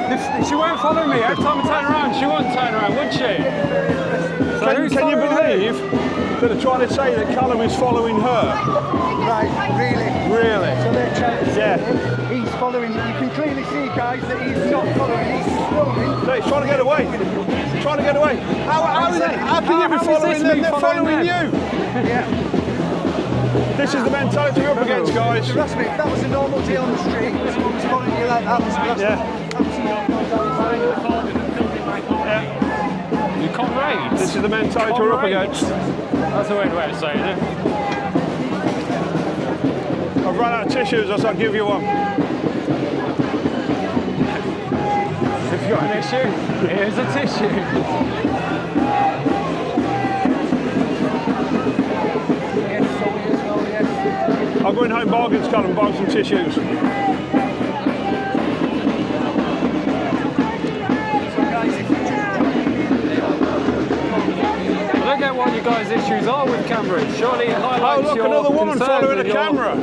She won't follow me. Every time I turn around, she wouldn't turn around, would she? So Can you believe that they're trying to say that Callum is following her? Right, really? Really? So they're trying to say Yeah. he's following. You can clearly see, guys, that he's not following. He's filming. No, he's trying to get away. He's trying to get away. How can you be following them? They're following you. Yeah. This is the mentality we're up against, guys. Trust me, if that was a normal day on the street, someone was following you like that, Yeah. You comrades. This is the mentality we're up against. That's a weird way of saying it. I've run out of tissues, so I'll give you one. If you've got an issue, here's a tissue. I'll go in Home Bargains, Callum, and buy some tissues. I don't get what you guys' issues are with cameras. Surely it highlights Oh, look, your another woman concerns following a with camera.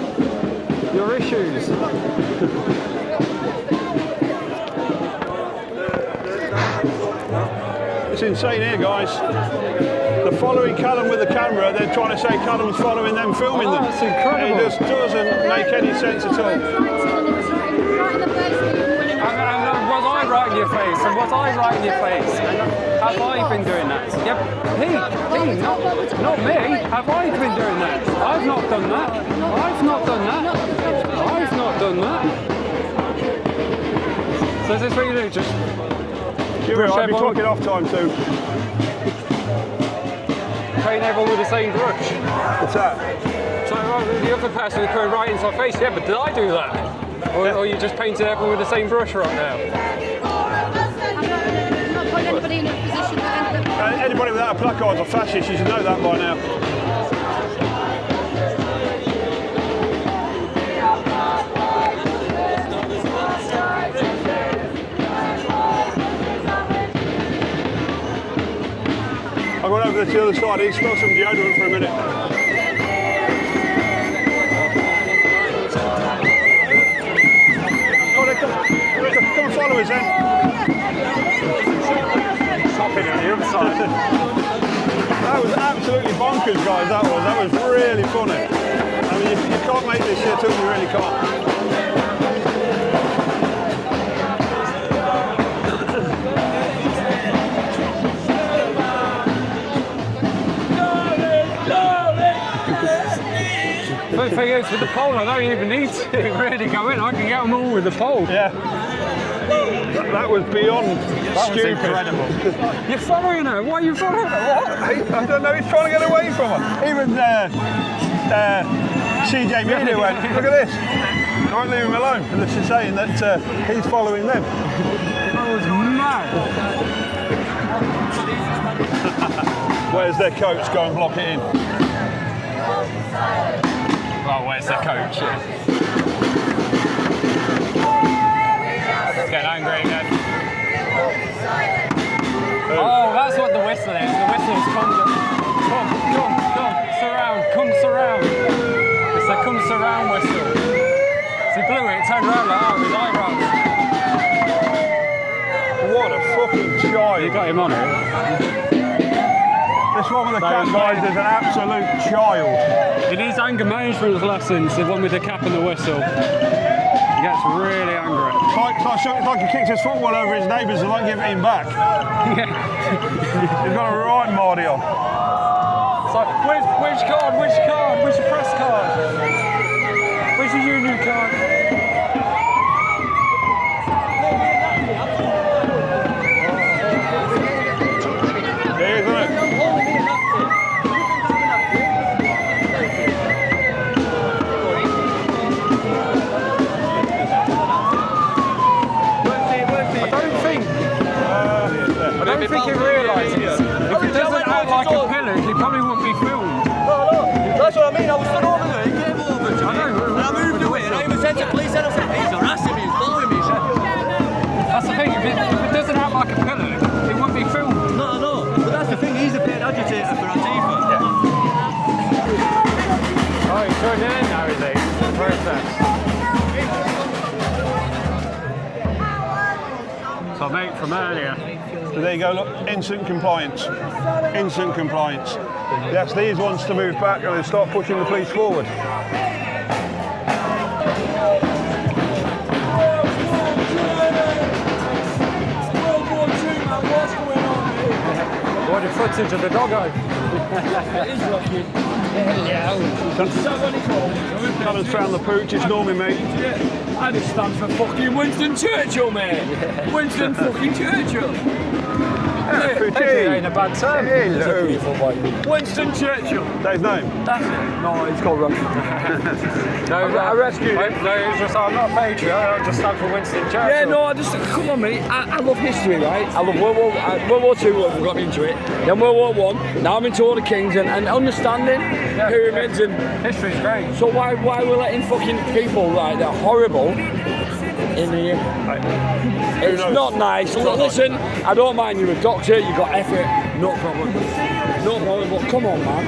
Your issues. It's insane here, guys. They're following Callum with the camera. They're trying to say Callum's following them, filming them. That's incredible. It just doesn't make any sense at all. Was I right in your face? And was I right in your face? And have I been doing that? Yep. He, not me. Have I been doing that? I've not done that. I've not done that. I've not done that. So is this what you do? Just I'll be talking off time soon. paint everyone with the same brush. What's that? So the other person was going right into my face. Yeah, but did I do that? Or you just painted everyone with the same brush right now? I'm not putting anybody in a position that Anybody without a placard is a fascist. You should know that by now. I went over to the other side. He smelled some deodorant for a minute. Come and follow us then. Stopping on the other side. That was absolutely bonkers, guys. That was really funny. I mean, you can't make this shit up. You really can't. The thing is, with the pole, I don't even need to really go in. I can get them all with the pole. Yeah. That was beyond stupid. Incredible. You're following her. Why are you following her? What? I don't know. He's trying to get away from her. Even CJMedia went, look at this. I won't leave him alone. And they're saying that he's following them. That was mad. Where's their coach? Go and block it in. Oh, where's the coach? It's getting angry again. Oh, that's what the whistle is. The whistle's come, surround. It's the come surround whistle. So he blew it, turned around like, oh, his eyebrows. What a fucking child. You got him on it. This one with the cap, guys, is an absolute child. It is anger management lessons, the one with the cap and the whistle. He gets really angry. It's like he kicked his football over his neighbours and won't give it him back. He's got a right Mardy on. It's like, which card? Where's your press card? Where's your union card? There, isn't it? That's what I mean. I was stood over there, he came over. I know. And I moved away, and I even said to police, and I said, he's harassing me, he's following me. That's the thing, if it doesn't act like a pillow, it wouldn't be filmed. No, but that's the thing, he's a paid agitator for Antifa. Yeah. Oh, he's joined in now, is he? Process. So mate from earlier. So there you go, look, instant compliance. Instant compliance. That's these ones to move back and then start pushing the police forward. What the footage of the doggo? It is lucky. Callum's found the pooch, it's normally me. And it stands for fucking Winston Churchill, mate. Winston fucking Churchill. It ain't a bad term. Winston Churchill. Dave's name? That's it. No, it's called Rugby. I rescued him. No, it's just, I'm not Patriot, I just stand for Winston Churchill. Yeah, no, come on, mate. I love history, right? I love World War II, we got into it. Then World War I. Now I'm into all the kings and understanding pyramids and history's great. So why we're letting fucking people like that horrible in the it's not nice. Listen, I don't mind you're a doctor, you got effort, no problem. No problem, but come on, man.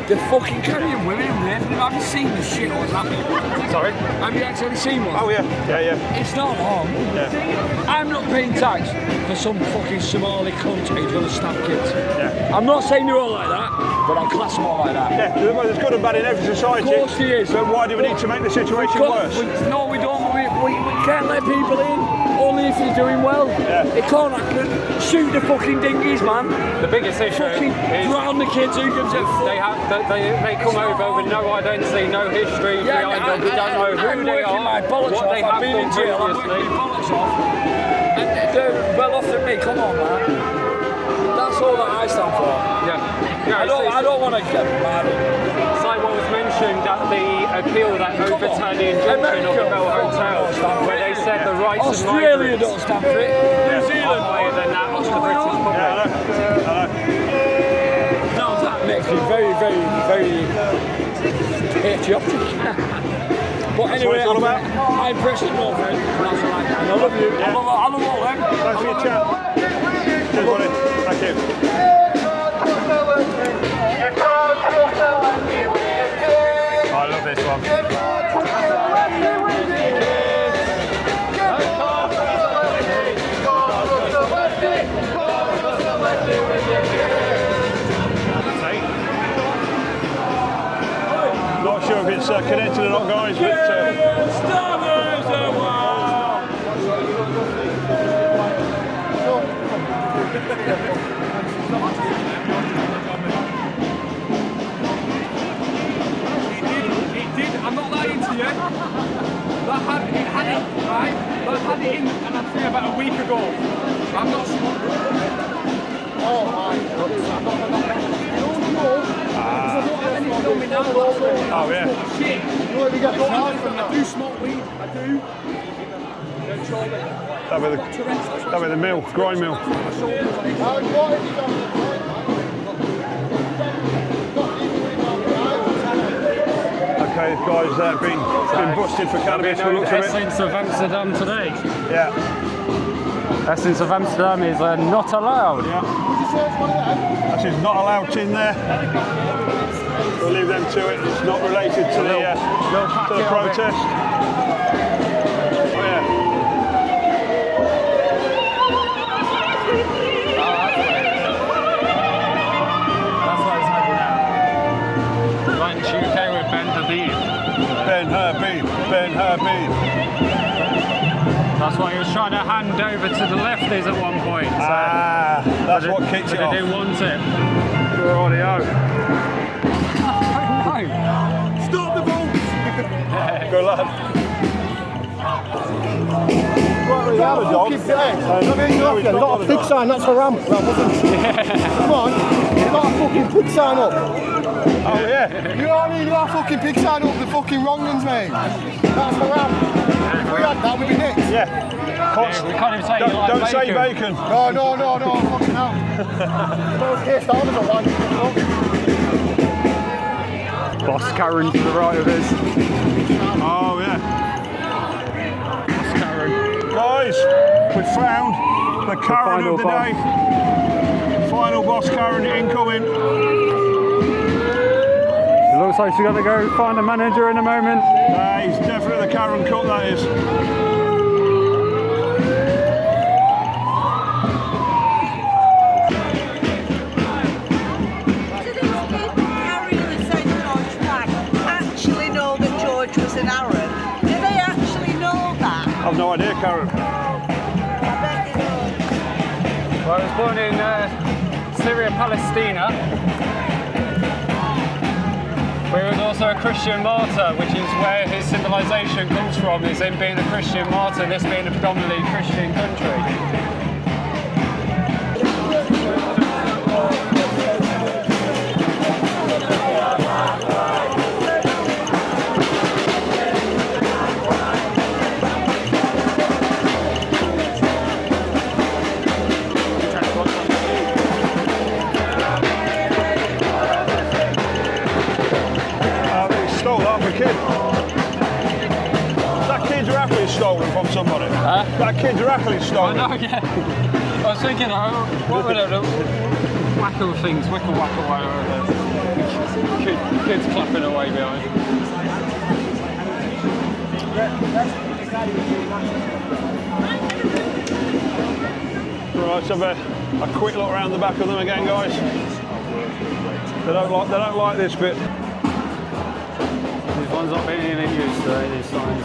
They're fucking carrying women and raping them. Have you seen the shit what's happening? Sorry? Have you actually seen one? Oh yeah, yeah. It's not on. Yeah. I'm not paying tax for some fucking Somali cunt who's gonna stab kids. Yeah. I'm not saying they're all like that, but I'll class them all like that. Yeah, there's good and bad in every society. Of course there is. So why do we need to make the situation worse? No, we don't. We can't let people in, only if you're doing well. Yeah. It can't happen. Shoot the fucking dinghies, man. The biggest issue fucking is drown the kids who gives a fuck. They come over with no identity, no history behind them. We don't know who they are, what they have done previously. And they're well off than me. Come on, man. That's all that I stand for. Yeah. I don't want to get mad. It's like what was mentioned at the appeal that overturned the injunction of the Bell Hotel, where they said the rights of Australia migrants don't stand for it. New Zealand are higher than that of the British public. Now that makes me very, very, very patriotic. But anyway, I'm Preston Patriots, and that's all I can. I love you. I love all them. Thanks for your chat. Cheers, buddy. Thank you. I love this one. Not sure if it's connected or not, guys, but I'm not lying to you. That had it, right? That had it in, and I'd say about a week ago. I'm not sure. Oh my God. oh yeah. Shit. You already got charged from that. I do smoke weed. I do. That with the mill, grind mill. Okay, this guy's been busted for cannabis. Essence of Amsterdam today. Yeah. Essence of Amsterdam is not allowed. Yeah. This is not allowed in there. We'll leave them to it. It's not related to the protest. Oh yeah. That's what it's happening now. Right in UK with Ben Habib. Ben Habib. That's what he was trying to hand over to the Lefties at one point. So that's what kicked it off. They didn't want it. Rightio. Stop the boats! Good lad. Right, we have a dog. You've got a pig sign, that's a ramp. Come on, you've got a fucking pig sign up. Oh yeah. You know what I mean? You got a fucking pig sign up, the fucking wrong ones, mate. That's the ramp. If we had that, we'd be nicked. Yeah. We can't even say don't say bacon. No, fucking hell. Okay, Starmers are one. Boss Karen to the right of us. Oh yeah. Boss Karen. Guys, we found the Karen of the day. Final Boss Karen incoming. It looks like she's going to go find a manager in a moment. He's definitely the Karen cut, that is. An Arab. Do they actually know that? I've no idea, Karen. I bet they know. Well, I was born in Syria, Palestina. But he was also a Christian martyr, which is where his civilization comes from, is him being a Christian martyr, this being a predominantly Christian country. Stolen from somebody. Huh? That kid's rattling stolen. I know, yeah. I was thinking, what were the wacko things, wickle wackle, whatever. Kids clapping away behind. Right, let's have a quick look around the back of them again, guys. They don't like this bit. These ones not being in use today, these signs.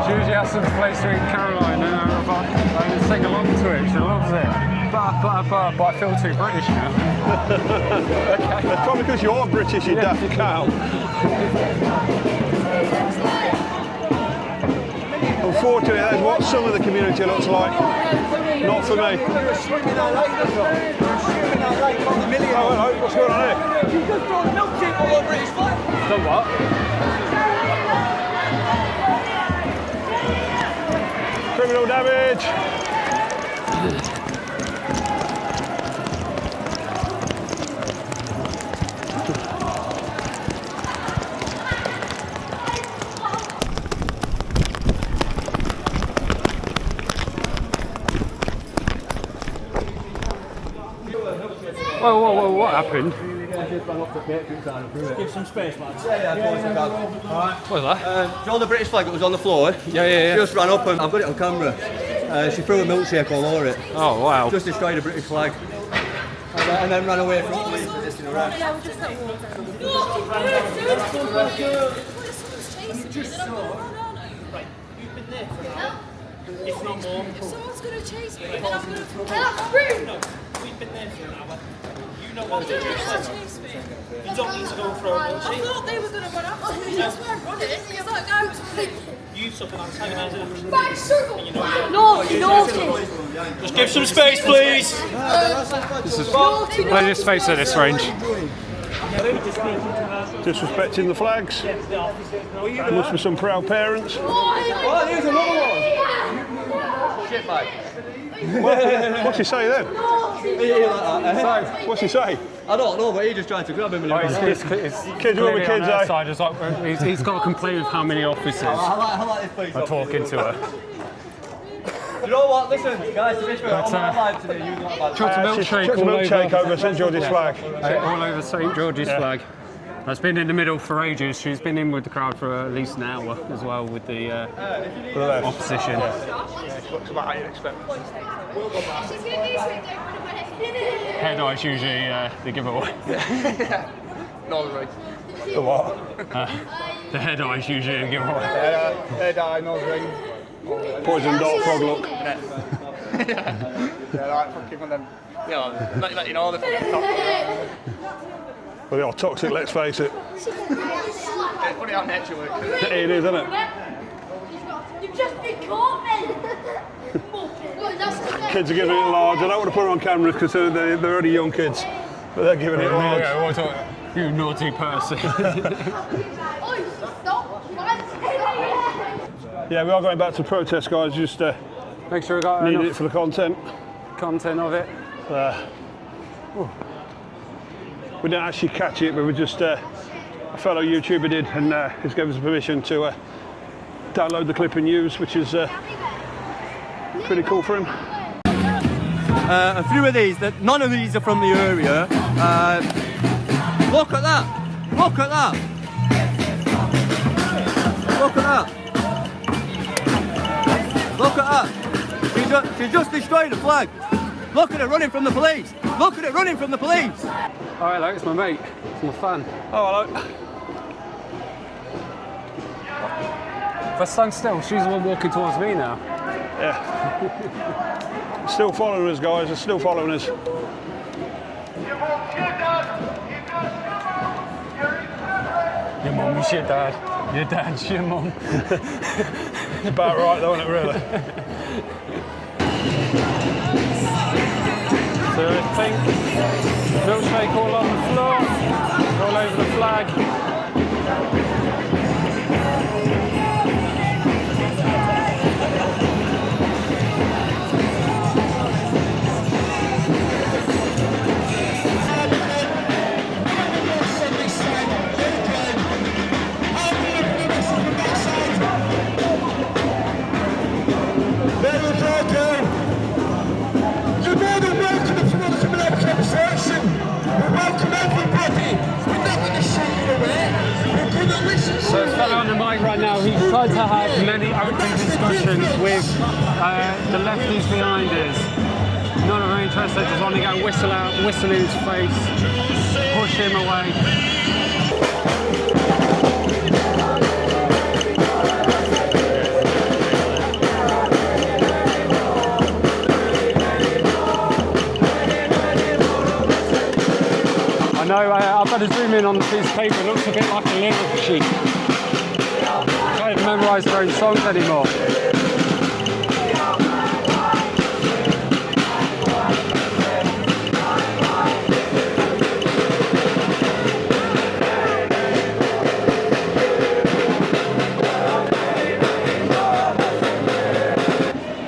She usually has some place to eat Caroline and I sing along to it, she loves it. But I feel too British now. Okay. That's probably because you're British, you daft cow. Unfortunately, that's what some of the community looks like. Not for me. Oh, hello, what's going on here? You just brought the milkshake all over his flag. Done what? Criminal damage. Whoa, what happened? Give some space, lads. Yeah, alright. What was that? Do you know the British flag that was on the floor? Yeah. She just ran up and I've got it on camera. She threw a milkshake all over it. Oh, wow. Just destroyed a British flag. And then ran away from police resisting arrest. Yeah, we're just at water. Right, you've been there for an hour. If not more. If someone's going to chase me, then I'm going to... No, we've been there for an hour. You know what to do. You don't need to go for a I thought they were going to run after me. That's why I run it. It's like, no, it's running. You suffer antagonising action. Back circle! And you know Naughty! Just give some space, please! This is plenty of space at this range. Disrespecting the flags. There must be some proud parents. Oh, here's another one! Shit bag. What's he say then? What's he say? I don't know, but he just tried to grab him. Kids will be kids, eh? Side, like, he's got to complain with how many officers I like this place. are talking to her. You know what? Listen, guys, to be fair, I'm not alive today. You're not alive. Chucked a milkshake over St George's flag. All over St George's flag. That's been in the middle for ages. She's been in with the crowd for at least an hour as well with the opposition. Looks about how you'd expect. Head eyes usually the giveaway. Northern ring. The what? The head eyes usually the giveaway. Head eye, nose ring. Poison dart frog look. Yeah, like fucking one of them. You know, let you know the fucking top. Well, they are toxic, let's face it. It's funny how nature works. It is, isn't it? You've just been caught, man! Kids are getting a bit large. I don't want to put them on camera because they're only young kids. But they're giving it all. You naughty person. Yeah, we are going back to protest, guys. Just make sure we got needed it for the content of it. We didn't actually catch it, but we just a fellow YouTuber did, and he's given us permission to download the clip and use, which is pretty cool for him. A few of these, none of these are from the area. Look at that! Look at that! Look at that! Look at that! She just destroyed the flag! Look at her running from the police! Look at it running from the police! Oh, hello, it's my mate. It's my fan. Oh, hello. If I stand still, she's the one walking towards me now. Yeah. Still following us, guys. They're still following us. Your mum is your dad. Your dad's your mum. It's about right, though, isn't it, really? So I think milkshake all on the floor, all over the flag. So it's fellow on the mic right now. He's tried to have many open discussions with the lefties behind us. None of them are interested, just want to go whistle in his face, push him away. I know, I've got to zoom in on the piece of paper. It looks a bit like a lyric sheet. I can't even memorise their own songs anymore.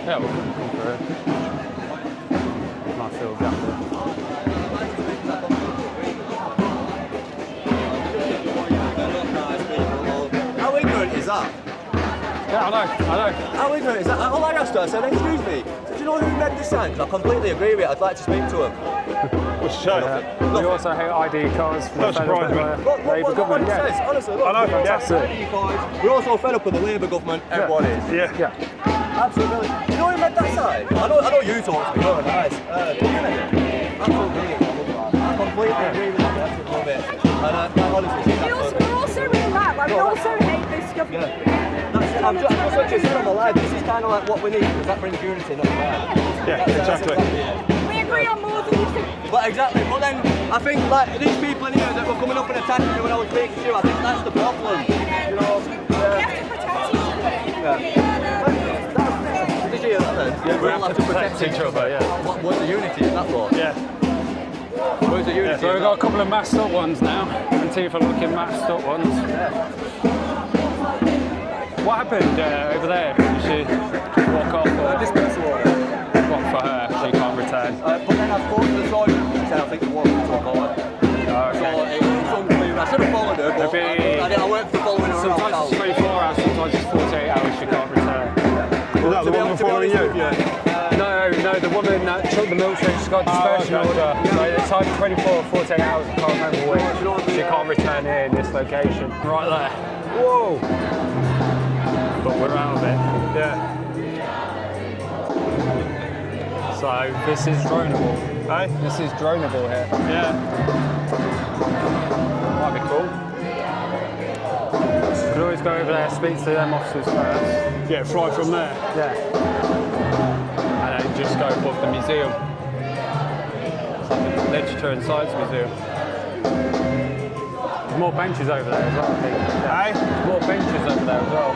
Yeah, we'll come through it. Nice little gap there. How ignorant is that? Yeah, I know. How ignorant is that? All I asked her, I said, excuse me, so do you know who made this sign? 'Cause I completely agree with it, I'd like to speak to him. What's the show? We also hate ID cards from the federal government. Labour What government. it says, honestly, look. I know, Fantastic. ID cards. We're also fed up with the Labour government, everyone is. Yeah. Absolutely. You know who made that sign? I know you talk to me, you're nice. You made it. Absolutely. I completely agree with you, absolutely love it. And honestly, We're also really mad, like we also hate this government. I'm just such a son of my life. This is kind of like what we need, because that brings unity, not divide. Yeah, exactly. We agree on more than you think. But exactly, but then I think like these people in here that were coming up and attacking me when I was speaking to you, I think that's the problem. You know, We have to protect each other. Did you hear that then? Yeah, we all have to protect each other, yeah. Where's the unity in that law? Yeah. Where's the unity? So we've got a couple of masked up ones now. Antifa looking masked up ones. What happened over there? Did she walk off? Or dismissal order. What for her? She can't return. But then I spoke to the sergeant and said I think it was to a board. So it's unclear. I should have followed her, but I weren't following her around. Sometimes it's 24 hours, sometimes it's 48 hours she can't return. Is that the one following you? No, the woman that took the milkshake, she's got a dispersion order. So it's either 24 or 48 hours, I can't remember which. She can't return here in this location. Right there. Whoa! But we're out of it. Yeah. So this is droneable. Hey? This is droneable here. Yeah. Might be cool. Could always go over there, speak to them officers first. Yeah, fly from there. Yeah. And then just go above the museum. It's like a literature and science museum. There's more benches over there as well, I think. Yeah. Hey? There's more benches over there as well.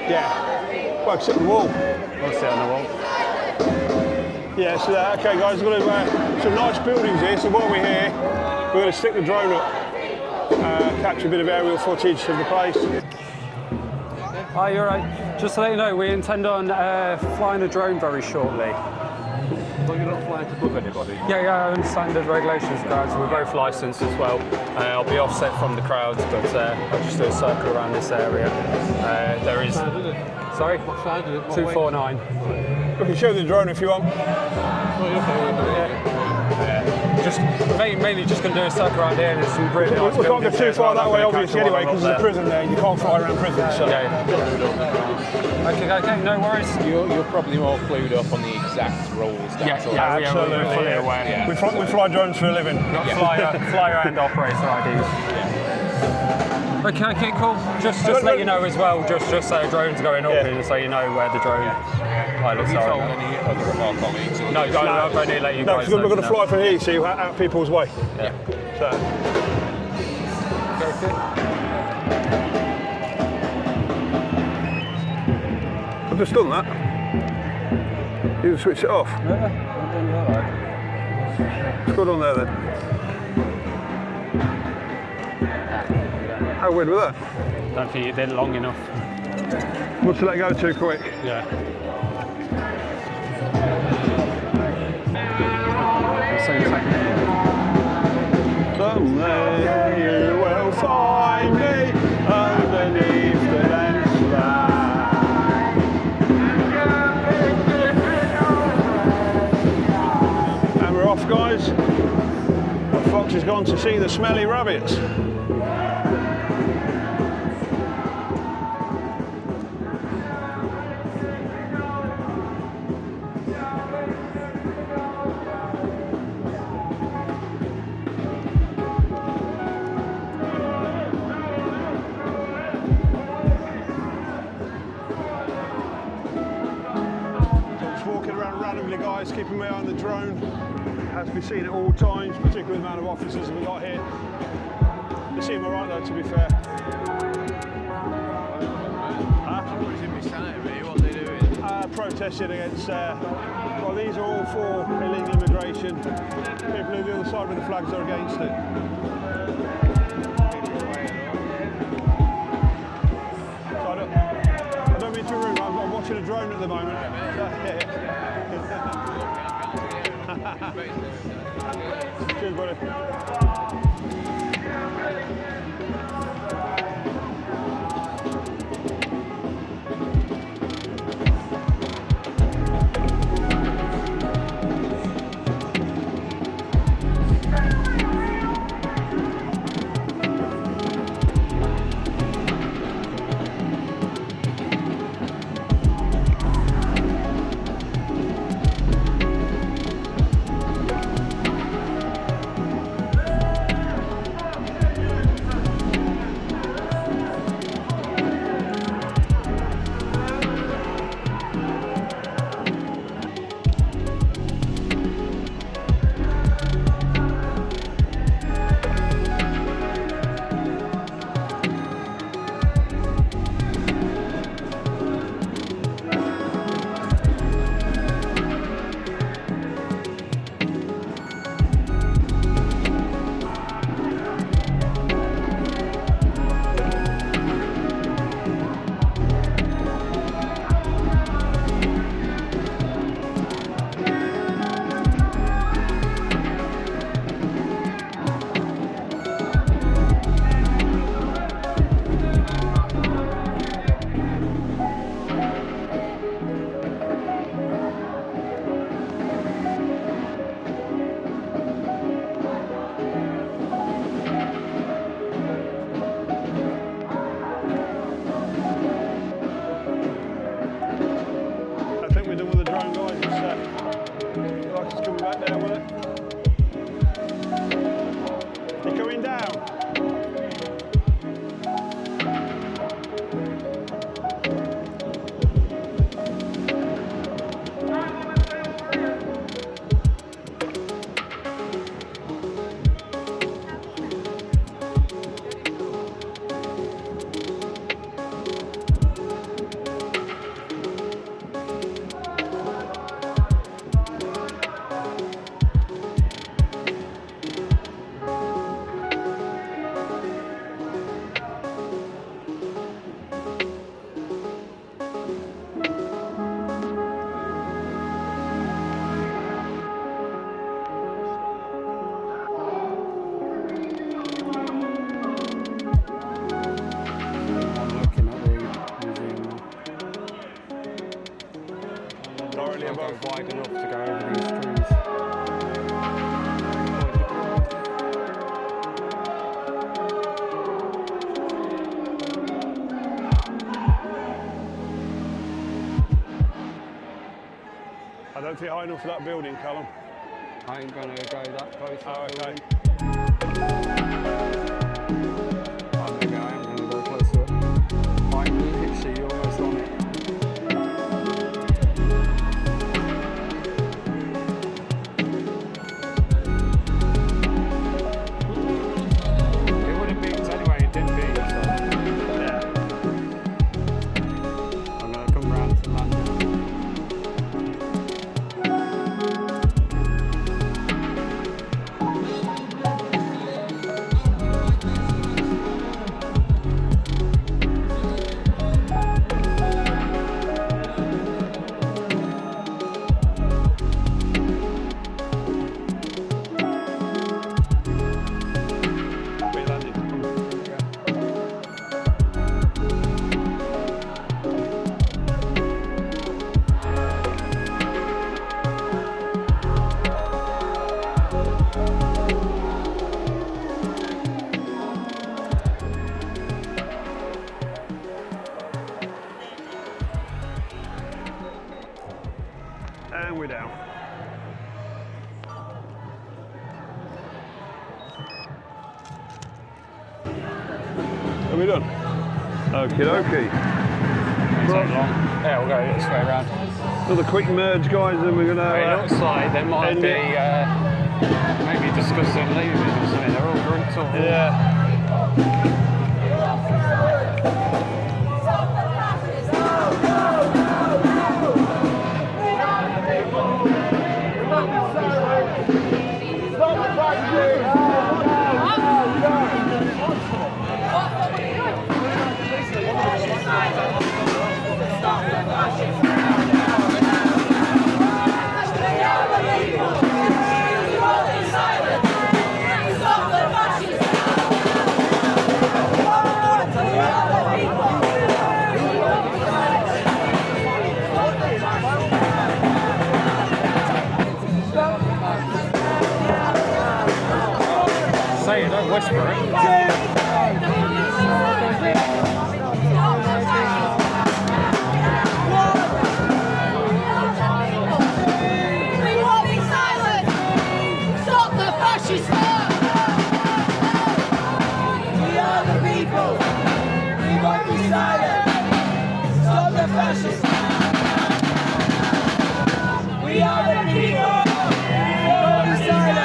Yeah. Well, sit on the wall. We'll sit on the wall. Yeah, so okay guys, we've got some nice buildings here, so while we're here, We're going to stick the drone up, capture a bit of aerial footage of the place. Hi, you're right. Just to let you know, we intend on flying a drone very shortly. But you're not flying above anybody? Yeah, I understand the regulations, guys. We're both licensed as well. I'll be offset from the crowds, but I'll just do a circle around this area. There is... Sorry? What side is it? 249. We can show the drone if you want. Just mainly just going to do a circle around here and there's some really nice We can't go too far that way, I'll obviously, anyway, because there's a prison there and you can't fly around prison. So. Okay, no worries. You're probably more clued up on the exact rules. Absolutely. We're fully aware. Yeah. We fly drones for a living. Flyer and operator IDs. Okay, cool. Just let you know as well, just so drones going up here, so you know where the drone pilots are. Have you told any other of our colleagues? No, I've only let you guys know. No, because we're going to fly from here, so you're out people's way. Yeah. So. Okay. I've just done that. You can switch it off. What's going on there then? How weird was that? Don't think you did long enough. Must have let go too quick. Yeah. Someday you will find me underneath the landslide. And we're off, guys. The fox has gone to see the smelly rabbits. Guys, keeping my eye on the drone. It has to be seen at all times, particularly the amount of officers we've got here. They seem alright though, to be fair. What are they doing? Protesting against, well, these are all for illegal immigration. People on the other side with the flags are against it. So I don't mean to be rude, I'm watching a drone at the moment. Cheers, buddy. if you're high enough for that building, Callum. I ain't going to go that close. Oh, okay. Maybe I am going to go closer. I can literally see almost on it. It would have beeped anyway, it didn't beep, so. Yeah. I'm going to come round to land. And we're down. Are we done? Okie dokie. Yeah, we'll go this way around. Another quick merge, guys, and we're going to... It looks like they might be maybe discussing leaving or something. They're all drunk or... Yeah. Say it, don't whisper it. We won't be silent! Stop the fascist war! We are the people! We won't be silent! Stop the fascist war! We are the people! We won't be silent!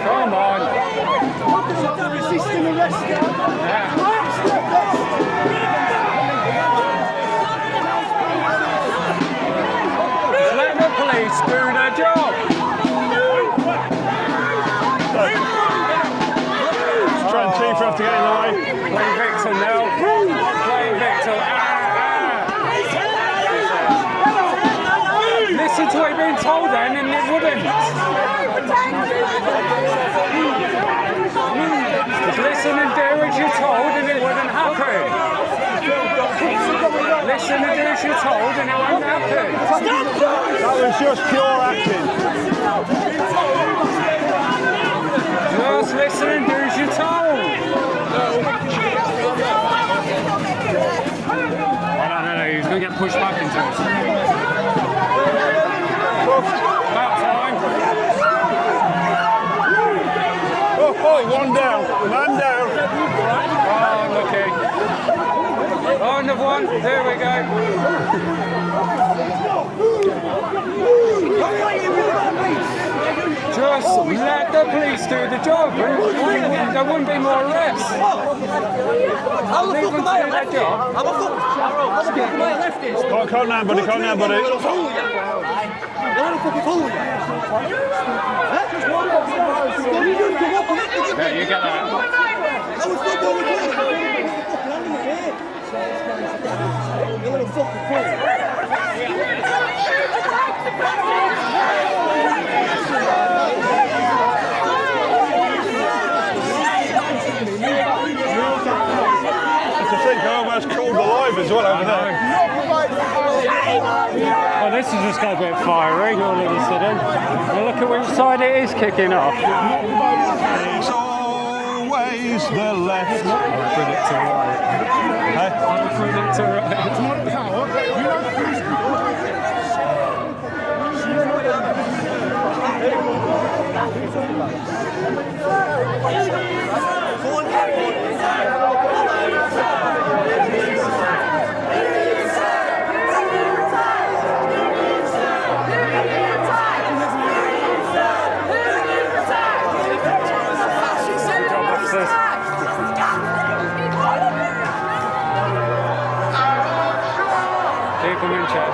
Come on. Resisting arrest. Let the police do their job. Try and Chief have to get in the way. Play Victor now. Play Victor. Listen to what you're being told then, and it wouldn't. Just listen and do as you're told, and it wouldn't happen. Listen and do as you're told, and it won't happen. That was just pure acting. Just listen and do as you're told. No, he's going to get pushed back into us. About time. Oh, one down. Man down. Oh, unlucky. Oh, another one. There we go. Just let the police do the job. There wouldn't be more arrests. How the fuck am I a lefty? I'm a fuck am I a lefty? Calm down, buddy. Calm down, buddy. You're a fucking fool. There, you get that. You're a fucking fool. Well, this has just got a bit fiery all of a sudden. Well, look at which side it is kicking off. It's always the left. I'll put it to right. Hey? I'll put it to right. People in chat.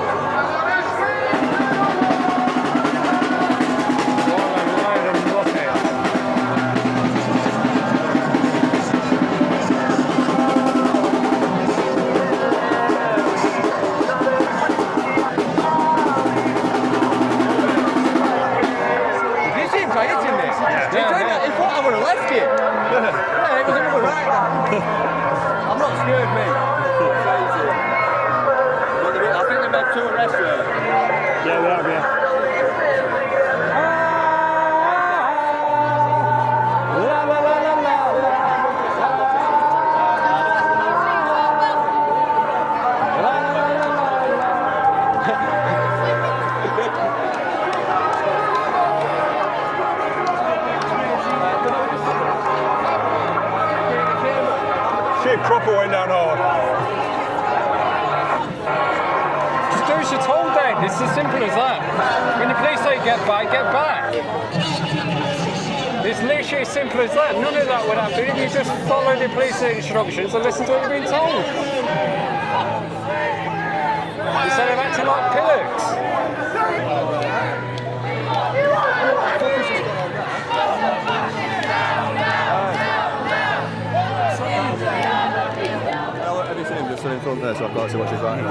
I'm not scared, mate. I think they made 2 arrests here. Yeah, we have, yeah. Proper went down hard. Just do as you're told then. It's as simple as that. When the police say get back, get back. It's literally as simple as that. None of that would happen if you just follow the police instructions and listen to what you're being told. Instead of acting like pillocks. In front there, so I can't see what she's writing.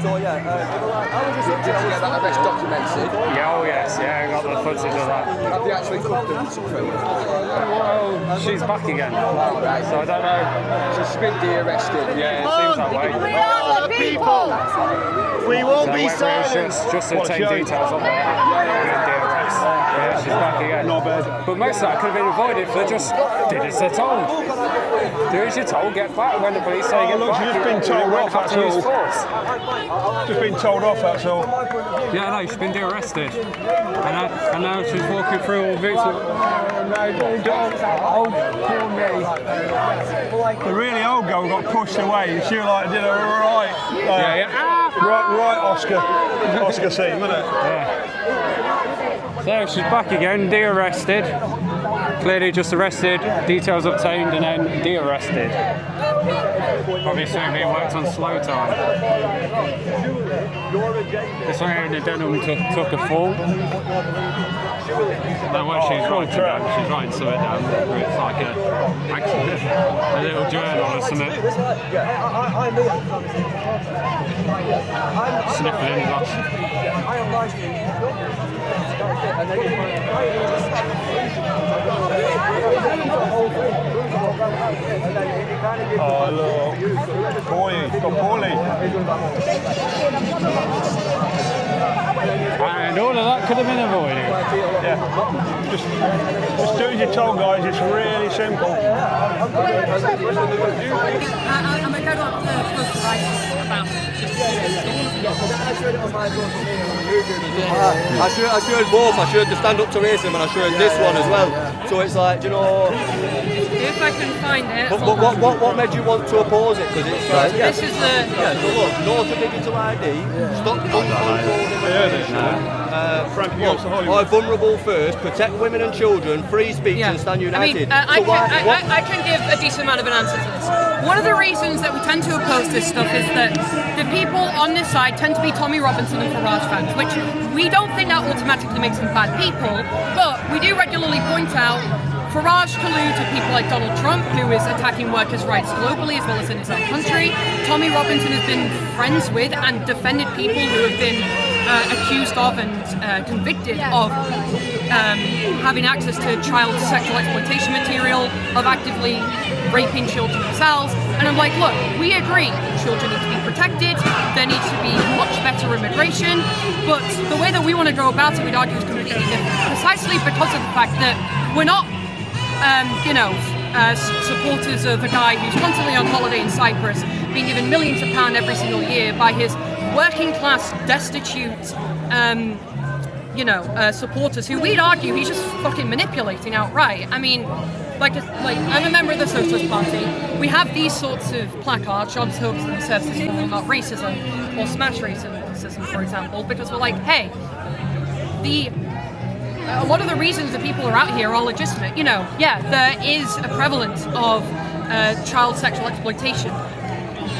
So yeah, I was just did you get that arrest documented? Yeah, oh yes, yeah, I got the footage of that. Have they actually cuffed them to prison? Well, she's back again, so I don't know. So she's been de-arrested. Yeah, it seems that way. We are the people. We won't be silent. Just to take details of that. Yeah, she's back again. Not bad. But most of that could have been avoided if they just did as they're told. Do as you're told, get back when the police say get look, back. She's just been told off, that's all. Just been told off, that's all. Yeah, no, she's been de-arrested. And now she's walking through all victims. Oh, poor me. The really old girl got pushed away and she like did a right, right Oscar scene, wasn't it? Yeah. So she's back again, de-arrested. Clearly just arrested, details obtained, and then de-arrested. Probably soon being worked on slow time. This one here in the denim took a fall. Now what she's writing down, she's writing something down. It's like a little journal or something. Sniffling in lots. Oh look, poorly. And all of that could have been avoided. Yeah, just do as you're told, guys. It's really simple. I'm going to go up to Prioritise about I showed both. I showed the stand up to racism and I showed this one as well. So it's like, you know. If I can find it. But what made you want to oppose it? Because it's like, this is the. Yeah, so look, no to digital ID, stop uncontrolled immigration, vulnerable first, protect women and children, free speech and stand united. I mean, I can give a decent amount of an answer to this. One of the reasons that we tend to oppose this stuff is that the people on this side tend to be Tommy Robinson and Farage fans, which we don't think that automatically makes them bad people, but we do regularly point out Farage colludes with people like Donald Trump, who is attacking workers' rights globally as well as in his own country. Tommy Robinson has been friends with and defended people who have been accused of and convicted of having access to child sexual exploitation material, of actively raping children themselves. And I'm like, look, we agree, children need to be protected, there needs to be much better immigration, but the way that we want to go about it, we'd argue, is completely different, precisely because of the fact that we're not, supporters of a guy who's constantly on holiday in Cyprus, being given millions of pounds every single year by his working class, destitute, supporters who we'd argue he's just fucking manipulating outright. I mean, like I'm a member of the Socialist Party. We have these sorts of placards, jobs, hopes and services for not racism or smash racism, for example, because we're like, hey, a lot of the reasons that people are out here are legitimate. There is a prevalence of child sexual exploitation.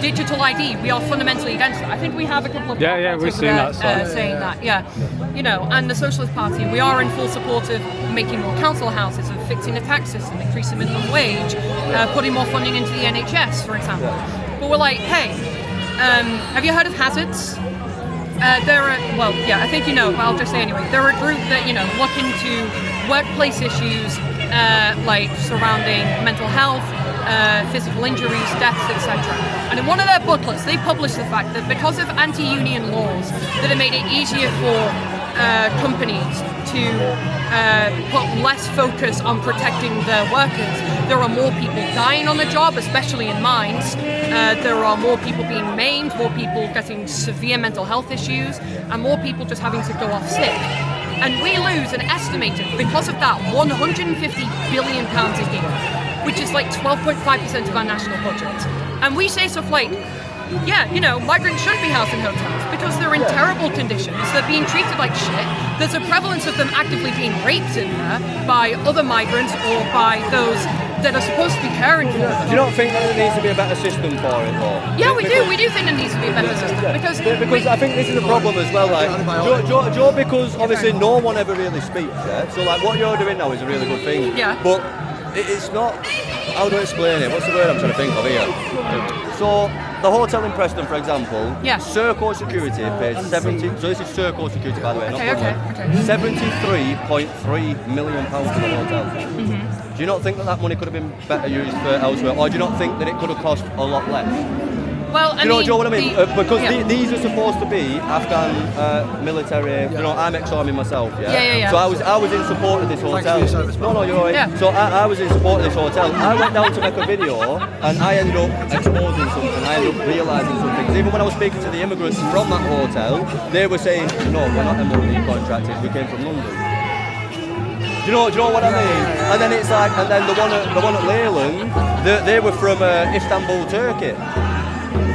Digital ID, we are fundamentally against it. I think we have a couple of we've seen that saying that. And the Socialist Party, we are in full support of making more council houses, of fixing the tax system, increasing minimum wage, putting more funding into the NHS, for example. But we're like, hey, have you heard of hazards? I think you know, but I'll just say anyway. They're a group that, look into workplace issues like surrounding mental health, physical injuries, deaths, etc. And in one of their booklets, they published the fact that because of anti-union laws that have made it easier for companies to put less focus on protecting their workers, there are more people dying on the job, especially in mines. There are more people being maimed, more people getting severe mental health issues, and more people just having to go off sick. And we lose an estimated, because of that, £150 billion a year, which is like 12.5% of our national budget. And we say stuff like, migrants shouldn't be housed in hotels because they're in terrible conditions, they're being treated like shit, there's a prevalence of them actively being raped in there by other migrants or by those that are supposed to be caring for them. Do you not think that there needs to be a better system for it, though? Yeah, we do think there needs to be a better system, because I think this is a problem as well, like, Joe, because obviously no one ever really speaks, yeah? So like what you're doing now is a really good thing. Yeah. But it's not, how do I explain it? What's the word I'm trying to think of here? So, the hotel in Preston, for example, Serco Security pays 70, so this is Serco Security, by the way, £73.3 million for the hotel. Mm-hmm. Do you not think that money could have been better used for elsewhere, or do you not think that it could have cost a lot less? Well, do you know what I mean? Because these are supposed to be Afghan military. I'm ex-army myself. Yeah. So I was in support of this hotel. No, you're right. Yeah. So I was in support of this hotel. I went down to make a video, and I ended up exposing something. I ended up realising something. Even when I was speaking to the immigrants from that hotel, they were saying, "No, we're not MOD contracted. We came from London." Do you know what I mean? And then it's like, and then the one at Leyland, they were from Istanbul, Turkey.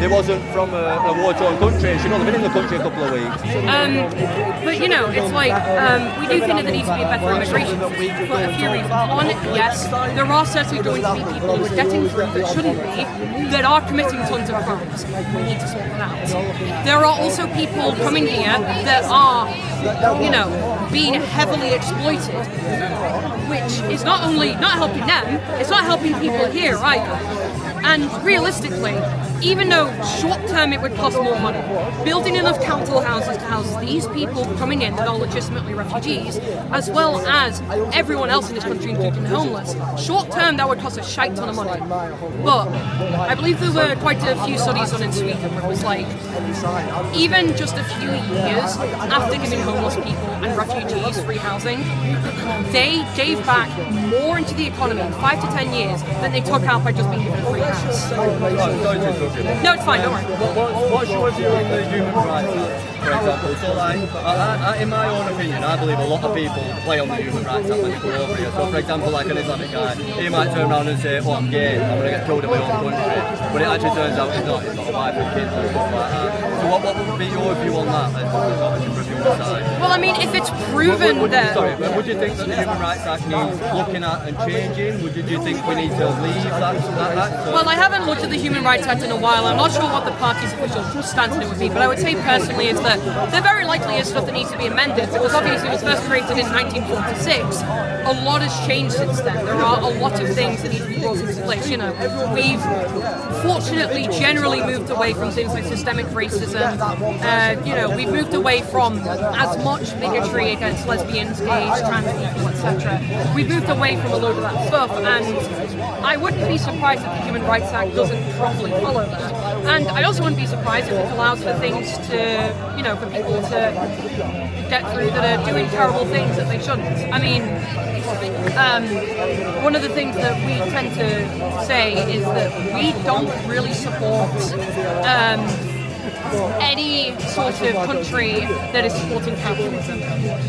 They wasn't from a war-torn country. They've been in the country a couple of weeks. But it's like, we do think that there needs to be a better immigration for a few reasons. One, yes, there are certainly going to be people who are getting through that shouldn't be, that are committing tons of crimes. We need to sort them out. There are also people coming here that are, being heavily exploited, which is not only not helping them, it's not helping people here either. And realistically, even though short-term it would cost more money, building enough council houses to house these people coming in that are legitimately refugees, as well as everyone else in this country, including homeless, short-term that would cost a shite ton of money. But I believe there were quite a few studies on in Sweden where it was like, even just a few years after giving homeless people and refugees free housing, they gave back more into the economy in 5 to 10 years than they took out by just being given a free house. No, it's fine, don't worry. What's your view on the human rights act, for example? So like, in my own opinion, I believe a lot of people play on the human rights act when they come over here. So for example, like an Islamic guy, he might turn around and say, oh, I'm gay, I'm going to get killed in my own country. But it actually turns out he's got a wife and kids and stuff like that. So what would be your view on that? Obviously from your side. Well, Well, I mean, if it's proven that... Would you think that the Human Rights Act needs looking at and changing? Do you think we need to leave that act? Well, I haven't looked at the Human Rights Act in a while. I'm not sure what the party's official stance on it would be, but I would say personally is that there very likely is stuff that needs to be amended, because obviously it was first created in 1946. A lot has changed since then. There are a lot of things that need to be brought into place. You know, we've fortunately generally moved away from things like systemic racism. You know, we've moved away from as much bigotry against lesbians, gays, trans people, etc. We've moved away from a load of that stuff, and I wouldn't be surprised if the Human Rights Act doesn't properly follow that. And I also wouldn't be surprised if it allows for things to, you know, for people to get through that are doing terrible things that they shouldn't. I mean, one of the things that we tend to say is that we don't really support any sort of country that is supporting capitalism.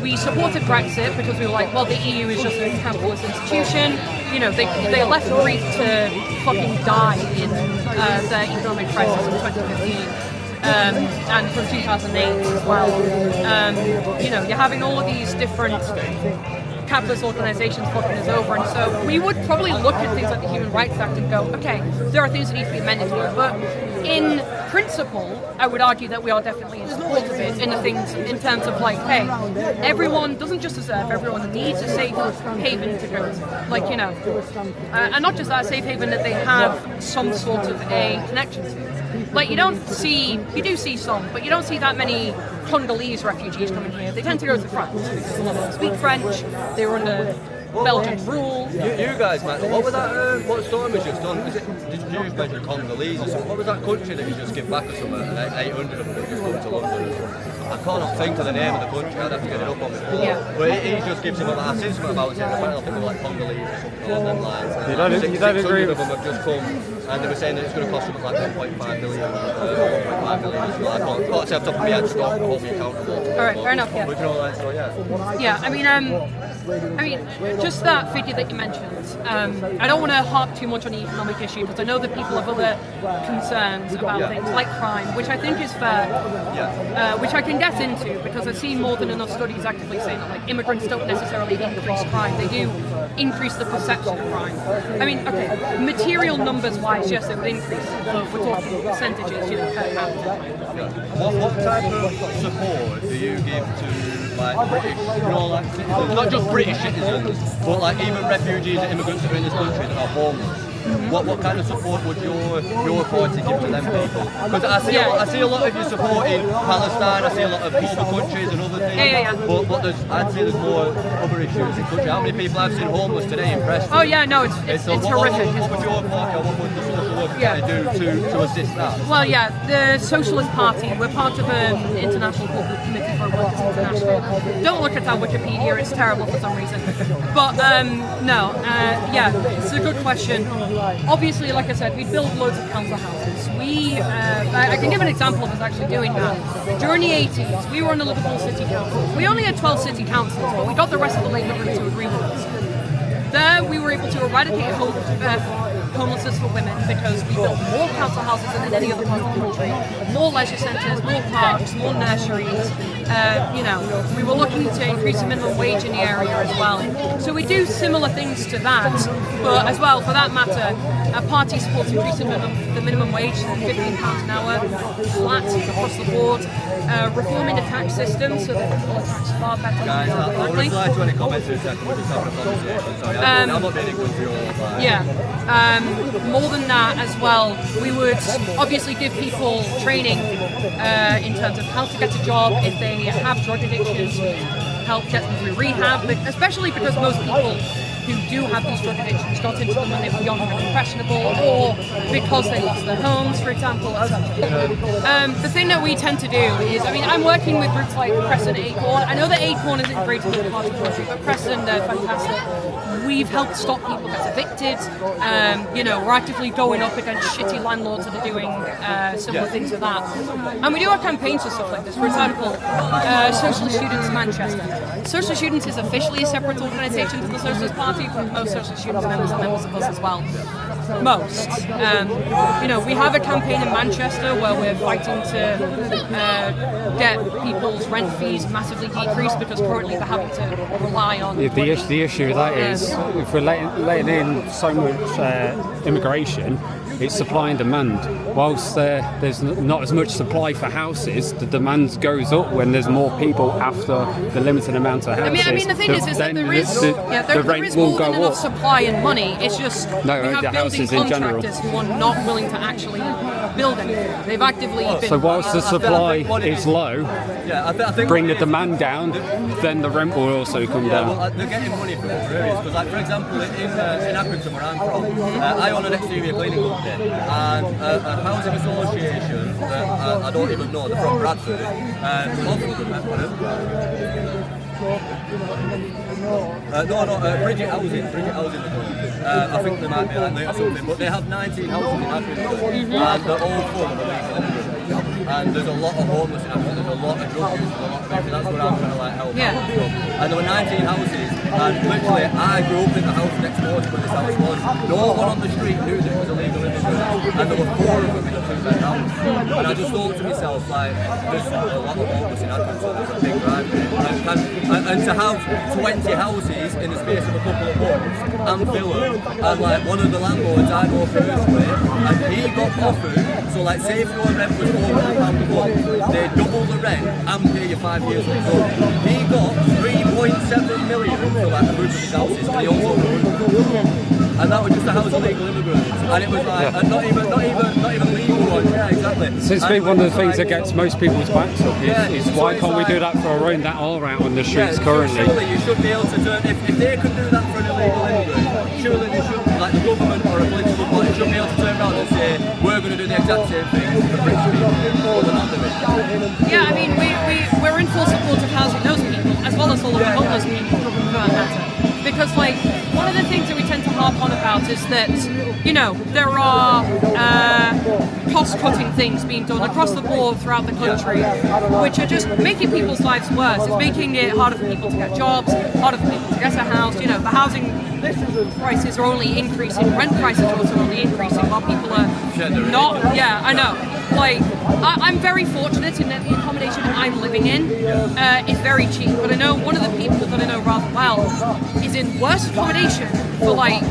We supported Brexit because we were like, well, the EU is just a capitalist institution. You know, they left Greece to fucking die in their economic crisis in 2015. And from 2008 as well. You know, you're having all of these different capitalist organisations fucking us over, and so we would probably look at things like the Human Rights Act and go, okay, there are things that need to be amended here, but in principle, I would argue that we are definitely in support of it in the things, in terms of like, hey, everyone doesn't just deserve, everyone needs a safe haven to go to, like, you know, and not just that, a safe haven that they have some sort of a connection to. Like, you do see some, but you don't see that many Congolese refugees coming here. They tend to go to France because a lot of them speak French. They were under Belgian rule. You guys, Matt, what was that? What Storm has just done? Did you mention Congolese or something? What was that country that you just give back or something? And 800 of them that just come to London. I cannot think of the name of the country. I'd have to get it up on before. Yeah. But he just gives him a I've seen something about it. I think they were like Congolese or something along them lines. You don't agree with them have just come, and they were saying that it's going to cost something like 1.5 million. 1.5 million. So I can't say off the top of my head. Stop and hold me accountable. All right, fair enough. Yeah. But you know, like, so yeah. Yeah, I mean, just that figure that you mentioned. I don't want to harp too much on the economic issue because I know that people have other concerns about things like crime, which I think is fair. Which I can get into because I've seen more than enough studies actively saying that like immigrants don't necessarily increase crime; they do increase the perception of crime. I mean, okay, material numbers wise, yes, it would increase, but we're talking percentages, you know, per capita. What type of support do you give to like British, you know, like citizens, not just British citizens, but like even refugees and immigrants that are in this country that are homeless? What kind of support would your party give to them people? Because I see a lot of you supporting Palestine. I see a lot of other countries and other things. But I'd say there's more other issues in the country. How many people I've seen homeless today in Preston? Oh yeah, no, it's horrific. What would your party or what would the social work do to assist that? Well, yeah, the Socialist Party. We're part of an international corporate committee for Workers International. Don't look at our Wikipedia; it's terrible for some reason. But it's a good question. Obviously, like I said, we build loads of council houses. I can give an example of us actually doing that. During the 80s, we were on the Liverpool City Council. We only had 12 city councils, but we got the rest of the Labour group to agree with us. There, we were able to eradicate homelessness for women because we built more council houses than in any other part of the country, more leisure centres, more parks, more nurseries. We were looking to increase the minimum wage in the area as well. So we do similar things to that, but as well, for that matter, our party supports increasing the minimum wage to £15 an hour, flat across the board, reforming the tax system so that people are taxed far better. Guys, I'll reply to any comments in a second. We're just having a conversation. Sorry, I'm not being good for your more than that as well, we would obviously give people training in terms of how to get a job if they have drug addictions, help get them through rehab, especially because most people who do have these drug addictions got into them when they were young and impressionable, or because they lost their homes, for example. The thing that we tend to do is, I'm working with groups like Preston Acorn. I know that Acorn isn't great in the part of the country, but Preston, they're fantastic. We've helped stop people get evicted. We're actively going up against shitty landlords that are doing similar things to that. And we do our campaigns for stuff like this. For example, Socialist Students Manchester. Socialist Students is officially a separate organisation from the Socialist Party. party from most social students members and members of us as well. Most. You know, we have a campaign in Manchester where we're fighting to get people's rent fees massively decreased because currently they're having to rely on... The issue with that is, if we're letting in so much immigration, it's supply and demand. Whilst there's not as much supply for houses, the demand goes up when there's more people after the limited amount of houses. I mean, the thing is that there is more than enough supply and money. It's just we have building contractors who are not willing to actually build anything. They've actively been... So whilst the supply is low, bring the demand down, then the rent will also come down. Well, they're getting money from other areas. Because, like, for example, in Accrington, where I'm from, I own an exterior cleaning company, and a housing association that I don't even know, they're from Bradford, Bridget Housing. I think they might be like or something, but they have 19 houses in Accrington, and they're all full of illegal immigrants. And there's a lot of homeless in Accrington, there's a lot of drug use, there's a lot of everything. That's what I'm trying to like help out from. And there were 19 houses, and literally I grew up in the house next door to where this house was. No one on the street knew that it was illegal immigrants, and there were 4 of them in a 2-bed house. And I just thought to myself, like, there's a lot of homeless in Accrington, there's a big crime here. And to have 20 houses in the space of a couple of months and fill them, and like one of the landlords I know personally, and he got offered, so like say if your rent was £400 a month, they double the rent and pay you 5 years up front. He got 3.7 million for like a group of his houses, and he also and that was just a house of legal immigrants, and it was like not even legal ones. Yeah, exactly. So it's been one of the things that gets most people's backs up. Is why can't we do that for our own that are out on the streets currently? Surely you should be able to turn if they could do that for an illegal immigrant. Surely they should, like the government or a political party, should be able to turn around and say we're going to do the exact same thing for rich people. But they're not doing it. Yeah, I mean we're in full support of housing those people as well as all of the homeless people for that matter. Because like one of the things that we tend to harp on about is that, you know, there are cost-cutting things being done across the board throughout the country, which are just making people's lives worse. It's making it harder for people to get jobs, harder for people to get a house. You know, the housing prices are only increasing, rent prices are also only increasing while people are not. Yeah, I know. Like, I'm very fortunate in that the accommodation I'm living in is very cheap, but I know one of the people that I know rather well is in worse accommodation for like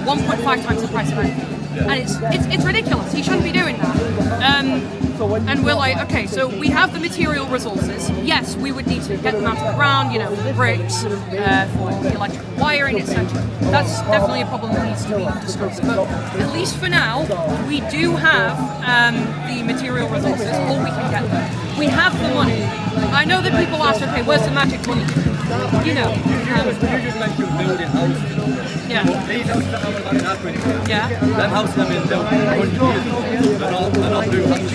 1.5 times the price of rent. And it's ridiculous. He shouldn't be doing that. And we're like, okay, so we have the material resources. Yes, we would need to get them out of the ground, you know, for the bricks, for the electrical wiring, etc. That's definitely a problem that needs to be discussed. But at least for now, we do have the material resources, or we can get them. We have the money. I know that people ask, okay, where's the magic money? You know. You just mentioned building houses. Yeah. These houses that I'm in Accrington, them houses have been built 100 years ago. They're not new houses.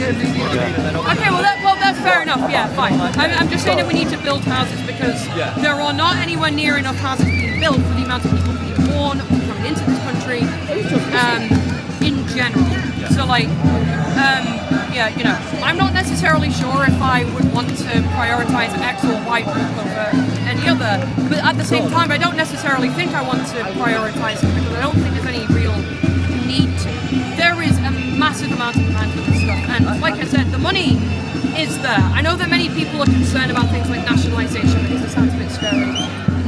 Okay, well that's fair enough. Yeah, fine. I'm just saying that we need to build houses because there are not anywhere near enough houses being built for the amount of people being born or coming into this country in general. So like, yeah, you know, I'm not necessarily sure if I would want to prioritise X or Y group over any other, but at the same time, I don't necessarily think I want to prioritise it because I don't think there's any real need to. There is a massive amount of demand for this stuff, and like I said, the money is there. I know that many people are concerned about things like nationalisation because it sounds a bit scary.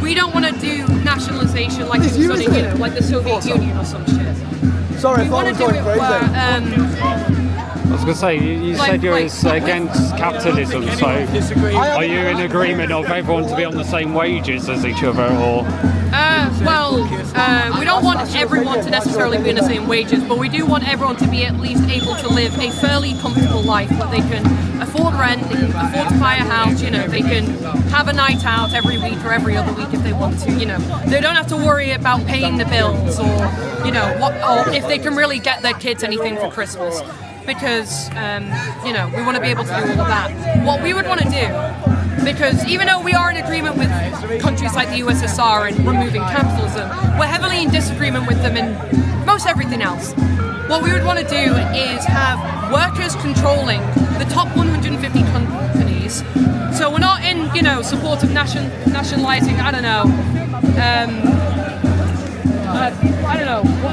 We don't want to do nationalisation like it was done in, you know, like the Soviet Union or some shit. Sorry, we want to do it where I was going to say, you said you're against capitalism, so are you in agreement of everyone to be on the same wages as each other, or? We don't want everyone to necessarily be in the same wages, but we do want everyone to be at least able to live a fairly comfortable life, that they can afford rent, they can afford to buy a house, you know, they can have a night out every week or every other week if they want to, you know. They don't have to worry about paying the bills or, you know, or if they can really get their kids anything for Christmas. Because, you know, we want to be able to do all of that. What we would want to do, because even though we are in agreement with countries like the USSR in removing capitalism, we're heavily in disagreement with them in most everything else. What we would want to do is have workers controlling the top 150 companies. So we're not in, you know, know, support of nationalising, I don't know,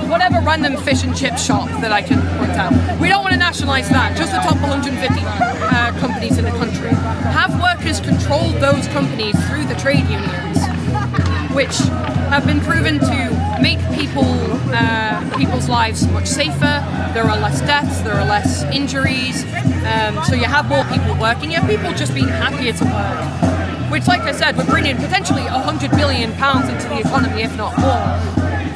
whatever random fish and chip shop that I can point out. We don't want to nationalise that, just the top 150 companies in the country. Have workers control those companies through the trade unions, which have been proven to make people's lives much safer. There are less deaths, there are less injuries, so you have more people working, you have people just being happier to work, which, like I said, would bring in potentially £100 billion into the economy, if not more.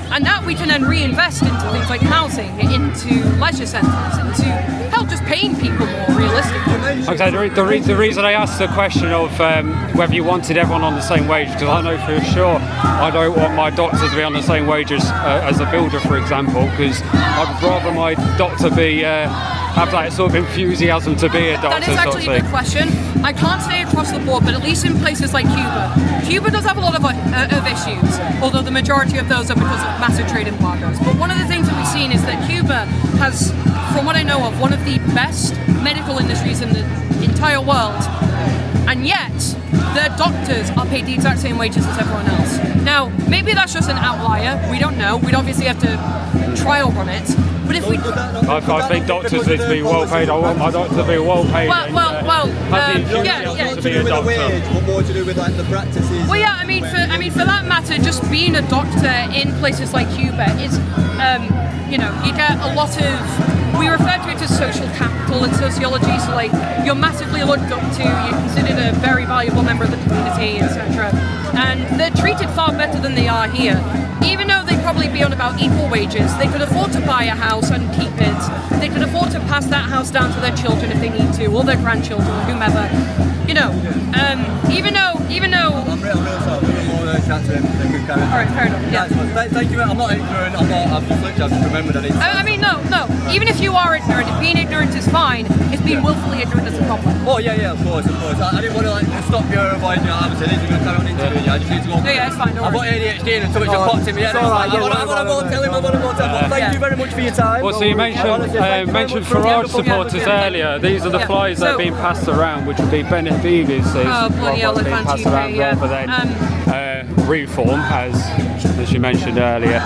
And that we can then reinvest into things like housing, into leisure centres, into help just paying people more realistically. Okay, the reason I asked the question of whether you wanted everyone on the same wage, because I know for sure I don't want my doctor to be on the same wage as a builder, for example, because I'd rather my doctor be have that sort of enthusiasm to be a doctor. That is actually a good question. I can't say across the board, but at least in places like Cuba does have a lot of issues, although the majority of those are because of massive trade embargoes. But one of the things that we've seen is that Cuba has, from what I know of, one of the best medical industries in the entire world, and yet their doctors are paid the exact same wages as everyone else. Now, maybe that's just an outlier, we don't know, we'd obviously have to trial run it, but if we... I think doctors need to be well paid. I want my doctor to be well paid. To be a doctor. What more to do with like the practices? Well, yeah, I mean, for that matter, just being a doctor in places like Cuba is, you know, you get a lot of. We refer to it as social capital in sociology. So, like, you're massively looked up to. You're considered a very valuable member of the community, etc. And they're treated far better than they are here. Even though they'd probably be on about equal wages, they could afford to buy a house and keep it. They could afford to pass that house down to their children if they need to, or their grandchildren, or whomever. You know, even though. Alright, fair enough. Yeah. Thank you. I'm not ignorant. I've just remembered that. I mean, no. Even if you are ignorant, if being ignorant is fine, it's being willfully ignorant is a problem. Oh yeah, of course. I didn't want to like stop you or avoid you. I was saying you're going to carry on interviewing you. I just need to go. Yeah, it's fine. I've got ADHD and something just popped in me. I want to go tell him. But thank you very much for your time. Well, so you mentioned Farage supporters earlier. These are the flies that are being passed around, which would be Bennett Beavers. Oh, bloody hell, being passed around rather than reform, as you mentioned earlier.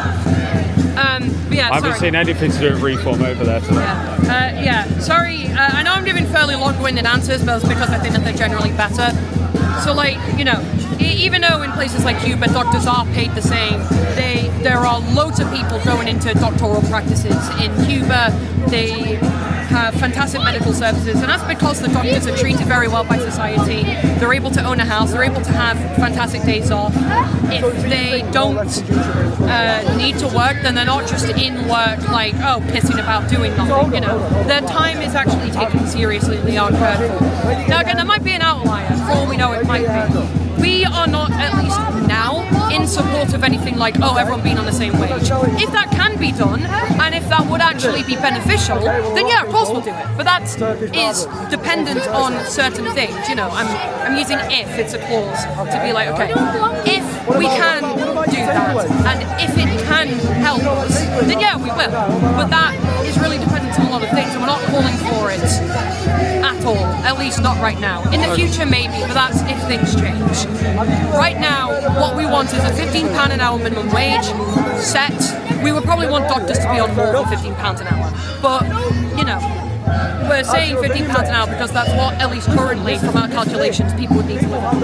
Yeah, I haven't seen anything to do with reform over there today. Sorry, I know I'm giving fairly long-winded answers, but it's because I think that they're generally better. So, like, you know, even though in places like Cuba doctors are paid the same, there are loads of people going into doctoral practices in Cuba. They have fantastic medical services, and that's because the doctors are treated very well by society. They're able to own a house, they're able to have fantastic days off. If they don't need to work, then they're not just in work like, oh, pissing about doing nothing, you know. Their time is actually taken seriously and they are cared for. Now again, there might be an outlier, for all we know it might be. We are not, at least now, in support of anything like, oh, everyone being on the same wage. If that can be done, and if that would actually be beneficial, then yeah, of course we'll do it. But that is dependent on certain things, you know. I'm using if, it's a clause, to be like, okay, if we can do that, and if it can help us, then yeah, we will. But that is really dependent on a lot of things, and we're not calling for it at all, at least not right now. In the future, maybe, but that's if things change. Right now, what we want is a £15 an hour minimum wage set. We would probably want doctors to be on more than £15 an hour. But, you know, we're saying £15 an hour because that's what, at least currently, from our calculations, people would need to live on.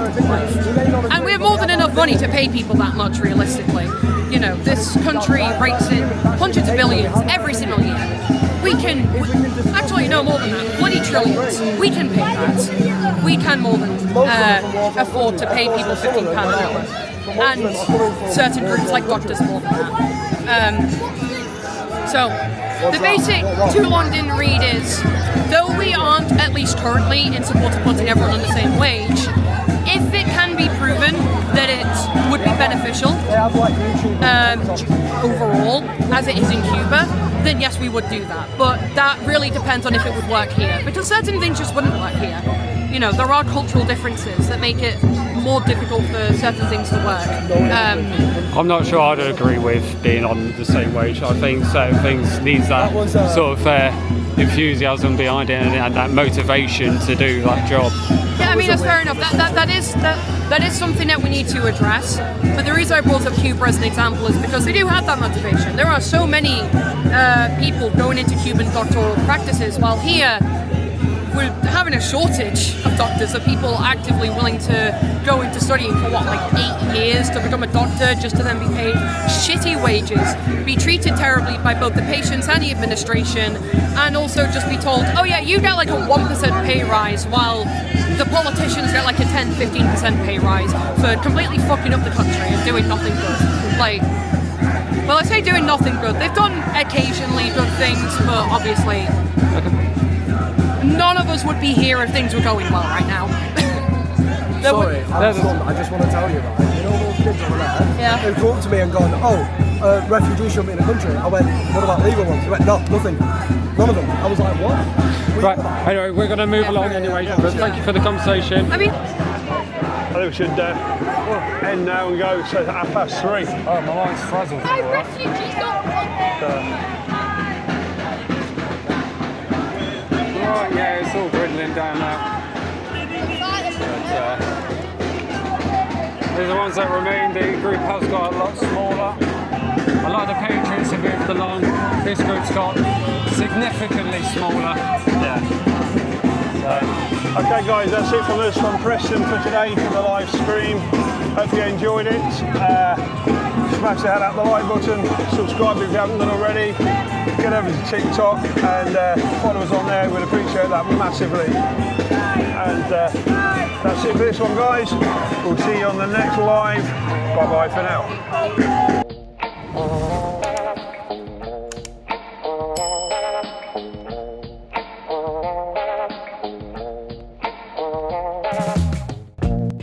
And we have more than enough money to pay people that much, realistically. You know, this country rakes in hundreds of billions every single year. We can, actually no more than that, bloody trillions. We can pay that. We can more than afford to pay people £15 an hour. And certain groups like doctors more than that. So, the basic too long didn't read is, though we aren't, at least currently, in support of putting everyone on the same wage, if it can be proven that it would be beneficial overall, as it is in Cuba, then yes, we would do that. But that really depends on if it would work here, because certain things just wouldn't work here. You know, there are cultural differences that make it more difficult for certain things to work. I'm not sure I'd agree with being on the same wage. I think certain things needs that sort of enthusiasm behind it and that motivation to do that job. Yeah, I mean, that's fair enough. That is something that we need to address. But the reason I brought up Cuba as an example is because they do have that motivation. There are so many people going into Cuban doctoral practices, while here we're having a shortage of doctors, of people actively willing to go into studying for like 8 years to become a doctor, just to then be paid shitty wages, be treated terribly by both the patients and the administration, and also just be told, oh yeah, you get like a 1% pay rise, while the politicians get like a 10-15% pay rise for completely fucking up the country and doing nothing good. Like, well, I say doing nothing good. They've done occasionally good things, but obviously none of us would be here if things were going well right now. Sorry, I just want to tell you, right? You know those kids over there? Yeah. They've come up to me and gone, oh, refugees shouldn't be in the country. I went, what about legal ones? They went, no, nothing. None of them. I was like, what? Right, anyway, we're going to move along anyway, but thank you for the conversation. I mean, I think we should end now and go to 3:30. Oh, my mind's frazzled. Right, yeah, it's all dwindling down now. These are the ones that remain. The group has got a lot smaller. A lot of the Patriots have moved along. This group's got significantly smaller. Yeah. Okay guys, that's it from us from Preston for today for the live stream. Hope you enjoyed it. Smash the hell out the like button, subscribe if you haven't done already. Get over to TikTok and follow us on there, we'd appreciate that massively. And that's it for this one guys. We'll see you on the next live. Bye bye for now.